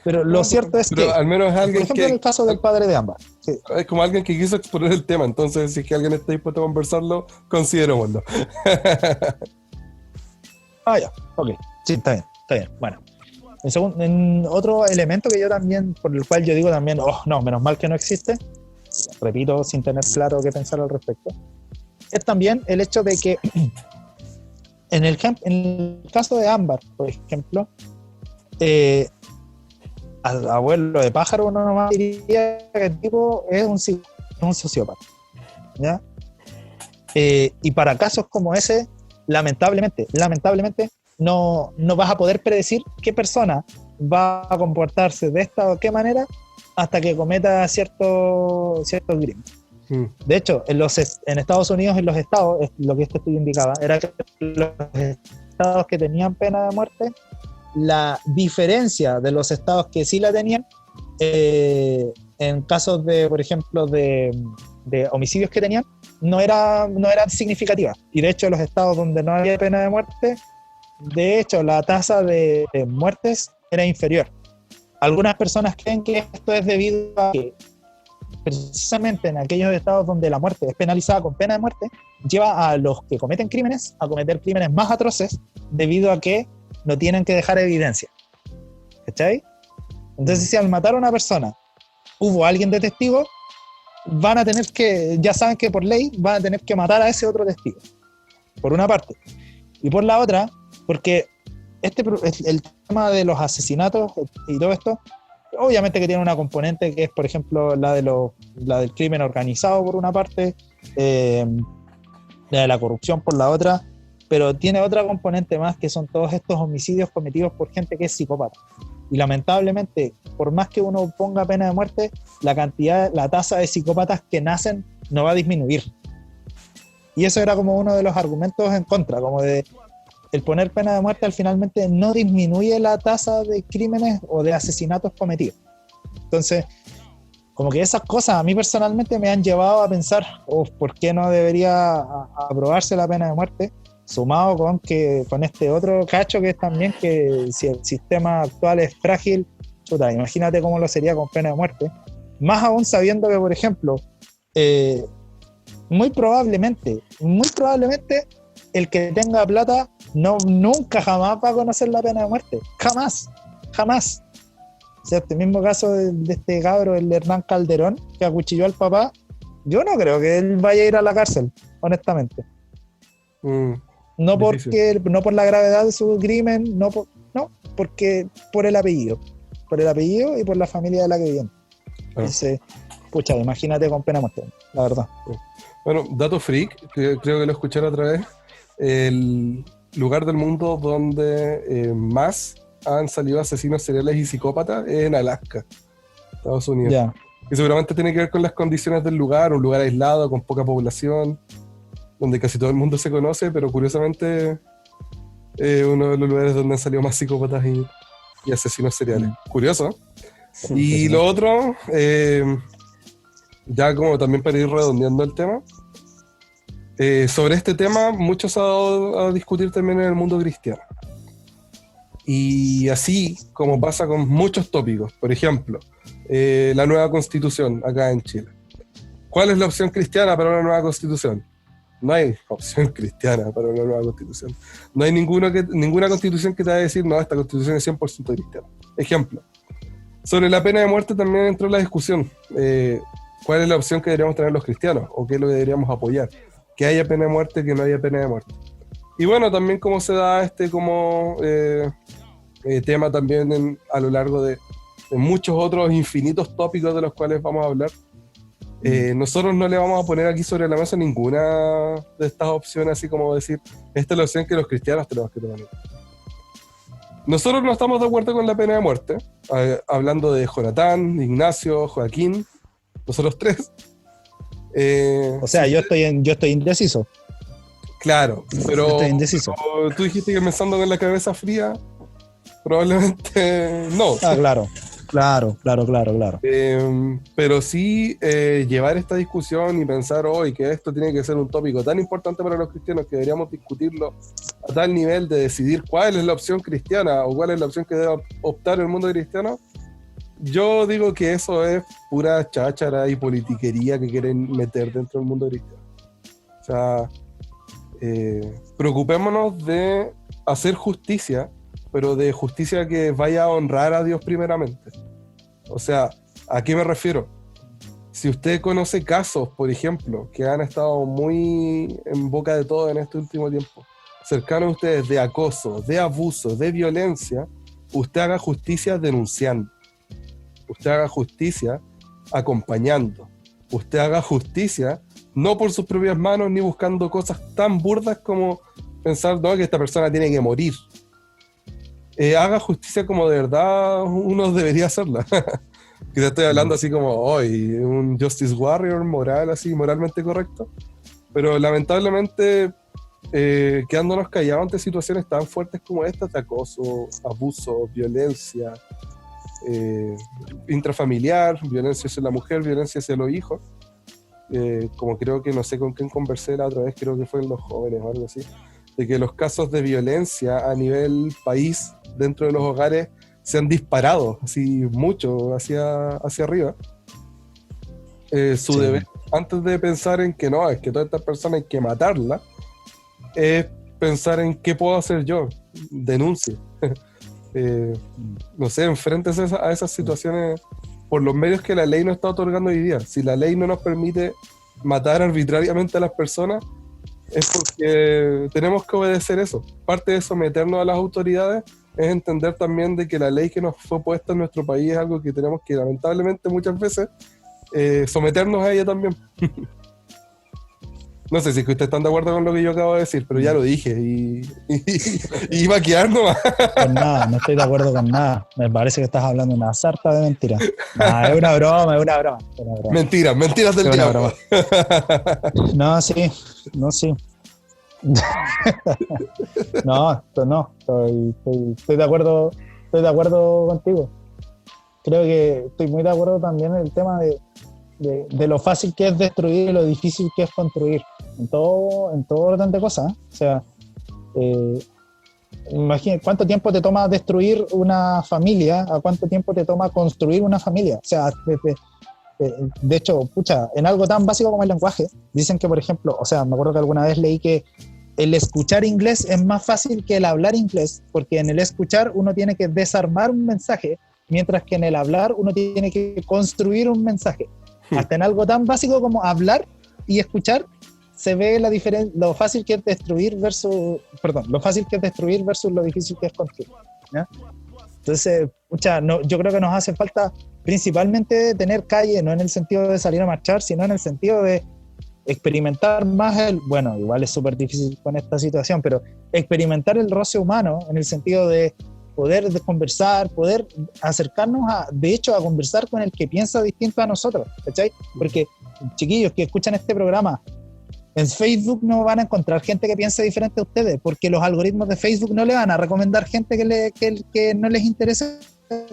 Pero lo cierto es que, al menos es alguien por ejemplo, en el caso del padre de ambas, sí. Es como alguien que quiso exponer el tema, entonces si es que alguien está dispuesto a conversarlo, considerémoslo. Ya, ok, sí, está bien, bueno. En otro elemento que yo también, por el cual yo digo también, oh, no, menos mal que no existe, repito, sin tener claro qué pensar al respecto, es también el hecho de que en el caso de Ámbar, por ejemplo, al abuelo de pájaro uno nomás diría que el tipo es un sociópata, ¿ya? Y para casos como ese, lamentablemente, no vas a poder predecir qué persona va a comportarse de esta o qué manera hasta que cometa ciertos crímenes. De hecho, en Estados Unidos, en los estados, lo que este estudio indicaba, era que los estados que tenían pena de muerte, la diferencia de los estados que sí la tenían, en casos de, por ejemplo, de homicidios que tenían, no era significativa. Y de hecho, los estados donde no había pena de muerte, de hecho, la tasa de muertes era inferior. Algunas personas creen que esto es debido a que precisamente en aquellos estados donde la muerte es penalizada con pena de muerte, lleva a los que cometen crímenes a cometer crímenes más atroces debido a que no tienen que dejar evidencia. ¿Cachai? Entonces, si al matar a una persona hubo alguien de testigo, van a tener que, ya saben que por ley van a tener que matar a ese otro testigo. Por una parte. Y por la otra, porque el tema de los asesinatos y todo esto, obviamente que tiene una componente que es, por ejemplo, la del crimen organizado por una parte, la de la corrupción por la otra, pero tiene otra componente más que son todos estos homicidios cometidos por gente que es psicópata. Y lamentablemente, por más que uno ponga pena de muerte, la tasa de psicópatas que nacen no va a disminuir. Y eso era como uno de los argumentos en contra, como de el poner pena de muerte al finalmente no disminuye la tasa de crímenes o de asesinatos cometidos. Entonces, como que esas cosas a mí personalmente me han llevado a pensar, ¿por qué no debería aprobarse la pena de muerte? Sumado con este otro cacho que es también que si el sistema actual es frágil, chuta, imagínate cómo lo sería con pena de muerte. Más aún sabiendo que, por ejemplo, muy probablemente el que tenga plata nunca jamás va a conocer la pena de muerte. Jamás. O sea, este mismo caso de este cabro, el Hernán Calderón, que acuchilló al papá, yo no creo que él vaya a ir a la cárcel, honestamente. No por la gravedad de su crimen, porque por el apellido y por la familia de la que viene. Entonces, pucha, imagínate con pena de muerte, la verdad. Bueno, dato freak, que creo que lo escuché la otra vez, el lugar del mundo donde más han salido asesinos seriales y psicópatas es en Alaska, Estados Unidos. Yeah. Y seguramente tiene que ver con las condiciones del lugar, un lugar aislado, con poca población, donde casi todo el mundo se conoce, pero curiosamente uno de los lugares donde han salido más psicópatas y asesinos seriales. Curioso. Y lo otro, ya como también para ir redondeando el tema, sobre este tema mucho se ha dado a discutir también en el mundo cristiano. Y así como pasa con muchos tópicos, por ejemplo, la nueva constitución acá en Chile. ¿Cuál es la opción cristiana para una nueva constitución? No hay opción cristiana para una nueva constitución. No hay ninguna constitución que te vaya a decir, no, esta constitución es 100% cristiana. Ejemplo, sobre la pena de muerte también entró la discusión. ¿Cuál es la opción que deberíamos tener los cristianos? ¿O qué es lo que deberíamos apoyar? Que haya pena de muerte, que no haya pena de muerte. Y bueno, también cómo se da tema también a lo largo de muchos otros infinitos tópicos de los cuales vamos a hablar. Nosotros no le vamos a poner aquí sobre la mesa ninguna de estas opciones, así como decir, esta es la opción que los cristianos tenemos que tomar. Nosotros no estamos de acuerdo con la pena de muerte, hablando de Jonatán, Ignacio, Joaquín, nosotros tres. O sea, yo estoy indeciso. Claro, pero estoy indeciso. Tú dijiste que pensando con la cabeza fría, probablemente no. Claro. Pero sí llevar esta discusión y pensar hoy que esto tiene que ser un tópico tan importante para los cristianos que deberíamos discutirlo a tal nivel de decidir cuál es la opción cristiana o cuál es la opción que debe optar el mundo cristiano. Yo digo que eso es pura cháchara y politiquería que quieren meter dentro del mundo cristiano. O sea, preocupémonos de hacer justicia pero de justicia que vaya a honrar a Dios primeramente. O sea, ¿a qué me refiero? Si usted conoce casos, por ejemplo, que han estado muy en boca de todos en este último tiempo, cercanos a ustedes, de acoso, de abuso, de violencia, usted haga justicia denunciando. Usted haga justicia acompañando. Usted haga justicia no por sus propias manos ni buscando cosas tan burdas como pensar, no, que esta persona tiene que morir. Haga justicia como de verdad uno debería hacerla. Quizás estoy hablando así como hoy, un Justice Warrior moral, así, moralmente correcto. Pero lamentablemente, quedándonos callados ante situaciones tan fuertes como estas de acoso, abuso, violencia, intrafamiliar, violencia hacia la mujer, violencia hacia los hijos, como creo que no sé con quién conversé la otra vez, creo que fue en Los Jóvenes o algo así, de que los casos de violencia a nivel país dentro de los hogares se han disparado así mucho hacia arriba. Su deber, antes de pensar en que no, es que toda esta persona hay que matarla, es pensar en qué puedo hacer yo, denuncie. No sé, enfréntese a esas situaciones por los medios que la ley nos está otorgando hoy día. Si la ley no nos permite matar arbitrariamente a las personas, es porque tenemos que obedecer eso. Parte de someternos a las autoridades es entender también de que la ley que nos fue puesta en nuestro país es algo que tenemos que lamentablemente muchas veces someternos a ella también. No sé si es que ustedes están de acuerdo con lo que yo acabo de decir, pero ya lo dije y iba a quedar nomás. Con nada, no estoy de acuerdo con nada. Me parece que estás hablando una sarta de mentiras. Es una broma, es una broma. Mentiras del diablo. No, sí. No, estoy de acuerdo contigo. Creo que estoy muy de acuerdo también en el tema de lo fácil que es destruir y lo difícil que es construir en todo orden de cosas. O sea, imagínate cuánto tiempo te toma destruir una familia, a cuánto tiempo te toma construir una familia. O sea, de hecho, en algo tan básico como el lenguaje, dicen que, por ejemplo, o sea, me acuerdo que alguna vez leí que el escuchar inglés es más fácil que el hablar inglés, porque en el escuchar uno tiene que desarmar un mensaje, mientras que en el hablar uno tiene que construir un mensaje. Hasta en algo tan básico como hablar y escuchar se ve la diferencia, lo fácil que es destruir versus lo difícil que es construir, ¿no? Entonces, yo creo que nos hace falta principalmente tener calle, no en el sentido de salir a marchar, sino en el sentido de experimentar más bueno, igual es súper difícil con esta situación, pero experimentar el roce humano en el sentido de poder conversar, poder acercarnos de hecho a conversar con el que piensa distinto a nosotros, ¿cachai? Porque chiquillos que escuchan este programa, en Facebook no van a encontrar gente que piense diferente a ustedes, porque los algoritmos de Facebook no le van a recomendar gente que no les interese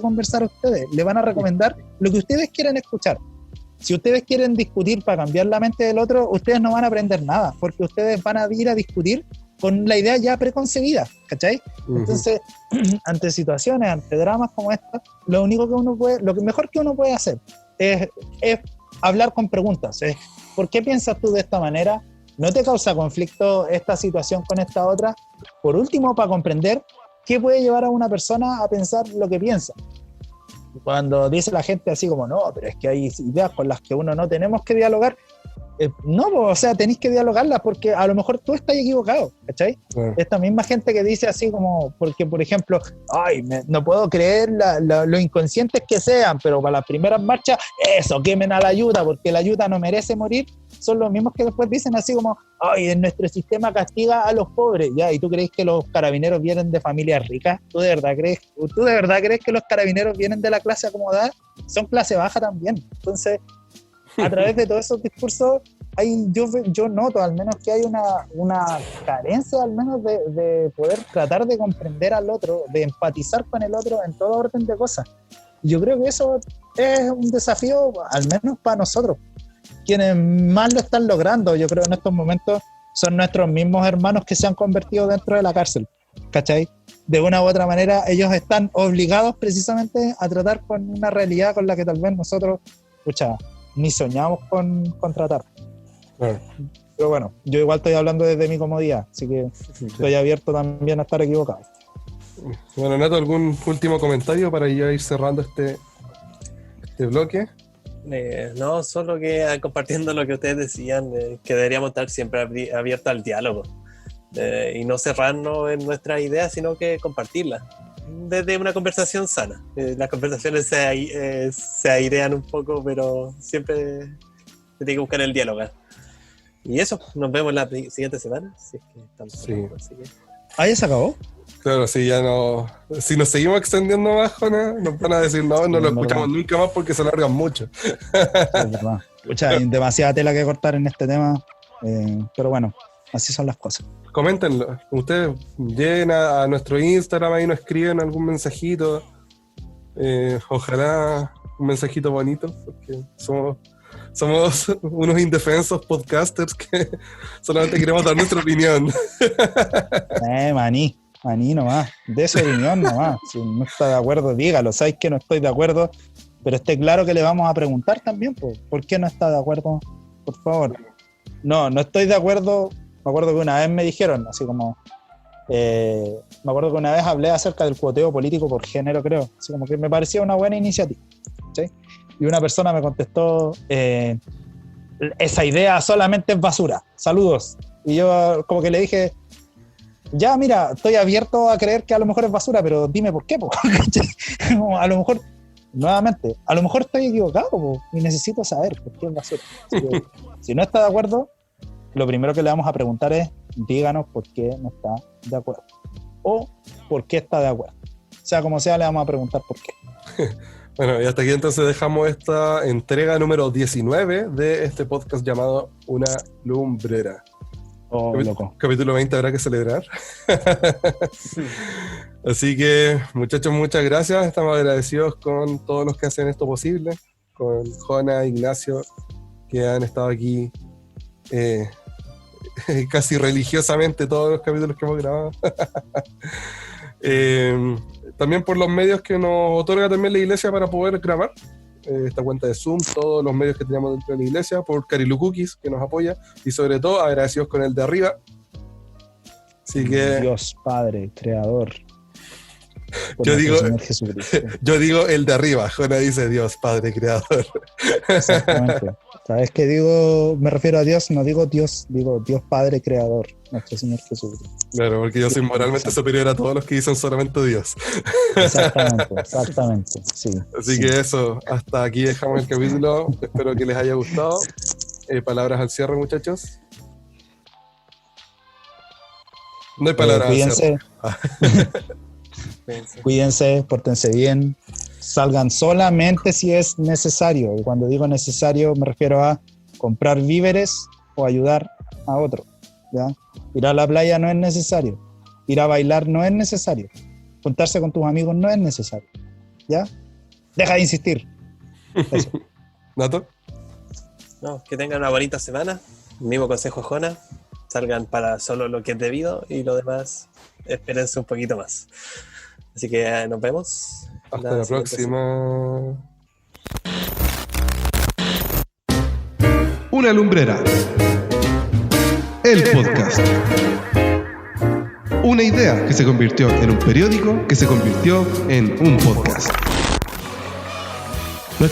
conversar a ustedes, le van a recomendar lo que ustedes quieren escuchar. Si ustedes quieren discutir para cambiar la mente del otro, ustedes no van a aprender nada, porque ustedes van a ir a discutir con la idea ya preconcebida, ¿cachai? Uh-huh. Entonces, ante situaciones, ante dramas como esta, lo mejor que uno puede hacer es hablar con preguntas. ¿Por qué piensas tú de esta manera? ¿No te causa conflicto esta situación con esta otra? Por último, para comprender qué puede llevar a una persona a pensar lo que piensa. Cuando dice la gente así como, no, pero es que hay ideas con las que uno no tenemos que dialogar. No, o sea, tenéis que dialogarlas porque a lo mejor tú estás equivocado, ¿cachai? Esta misma gente que dice así como, porque por ejemplo, no puedo creer lo inconscientes que sean, pero para las primeras marchas, eso, quemen a la ayuda, porque la ayuda no merece morir, son los mismos que después dicen así como, en nuestro sistema castiga a los pobres, ya, ¿y tú crees que los carabineros vienen de familias ricas? ¿Tú de verdad crees que los carabineros vienen de la clase acomodada? Son clase baja también. Entonces, a través de todos esos discursos yo noto al menos que hay una carencia al menos de poder tratar de comprender al otro, de empatizar con el otro en todo orden de cosas. Yo creo que eso es un desafío al menos para nosotros. Quienes más lo están logrando, yo creo en estos momentos, son nuestros mismos hermanos que se han convertido dentro de la cárcel, ¿cachai? De una u otra manera ellos están obligados precisamente a tratar con una realidad con la que tal vez nosotros, ni soñamos con tratar. Pero bueno, yo igual estoy hablando desde mi comodidad, así que estoy abierto también a estar equivocado. Bueno, Nato, ¿algún último comentario para ya ir cerrando este bloque? No, solo que compartiendo lo que ustedes decían, que deberíamos estar siempre abiertos al diálogo y no cerrarnos en nuestras ideas, sino que compartirlas desde una conversación sana. Las conversaciones se airean un poco, pero siempre se tiene que buscar el diálogo. Y eso, nos vemos la siguiente semana. Si es que estamos así que... ¿Ah, ya se acabó? Claro, sí, ya no. Si nos seguimos extendiendo más, Jona, nos van a decir no lo escuchamos nunca más porque se alargan mucho. Es verdad. Escucha, hay demasiada tela que cortar en este tema, pero bueno, así son las cosas. Coméntenlo. Ustedes lleguen a nuestro Instagram, ahí nos escriben algún mensajito. Ojalá un mensajito bonito, porque somos unos indefensos podcasters que solamente queremos dar nuestra opinión. Maní nomás, de su opinión nomás. Si no está de acuerdo, dígalo. Sabes que no estoy de acuerdo, pero esté claro que le vamos a preguntar también, ¿por qué no está de acuerdo? Por favor. No estoy de acuerdo. Me acuerdo que una vez me dijeron, así como, me acuerdo que una vez hablé acerca del cuoteo político por género, creo. Así como que me parecía una buena iniciativa, ¿sí? Y una persona me contestó, esa idea solamente es basura. Saludos. Y yo como que le dije, ya, mira, estoy abierto a creer que a lo mejor es basura, pero dime por qué, a lo mejor, nuevamente, a lo mejor estoy equivocado, y necesito saber por qué es basura. Así que, si no está de acuerdo, lo primero que le vamos a preguntar es, díganos por qué no está de acuerdo. O por qué está de acuerdo. Sea como sea, le vamos a preguntar por qué. Bueno, y hasta aquí entonces dejamos esta entrega número 19 de este podcast llamado Una Lumbrera. Loco. Capítulo 20 habrá que celebrar. Así que, muchachos, muchas gracias. Estamos agradecidos con todos los que hacen esto posible, con Jona, Ignacio, que han estado aquí casi religiosamente todos los capítulos que hemos grabado. También por los medios que nos otorga también la iglesia para poder grabar. Esta cuenta de Zoom, todos los medios que tenemos dentro de la iglesia, por Carilu Cookies, que nos apoya, y sobre todo agradecidos con el de arriba. Así que Dios Padre, Creador. Yo digo el de arriba. Jona dice Dios Padre, Creador. Exactamente. ¿Sabes qué digo? Me refiero a Dios, no digo Dios, digo Dios Padre, Creador, nuestro Señor Jesucristo. Claro, porque yo soy moralmente superior a todos los que dicen solamente Dios. Exactamente, sí. Así que eso, hasta aquí dejamos el capítulo. Espero que les haya gustado. Palabras al cierre, muchachos. No hay palabras al cierre. Cuídense, pórtense bien, salgan solamente si es necesario. Y cuando digo necesario me refiero a comprar víveres o ayudar a otro, ¿ya? Ir a la playa no es necesario, ir a bailar no es necesario, juntarse con tus amigos no es necesario, ¿ya? Deja de insistir. Eso. ¿Nato? No, que tengan una bonita semana. Mismo consejo, Jona. Salgan para solo lo que es debido y lo demás, espérense un poquito más. Así que nos vemos. Hasta la próxima. Una Lumbrera. El podcast. Una idea que se convirtió en un periódico que se convirtió en un podcast.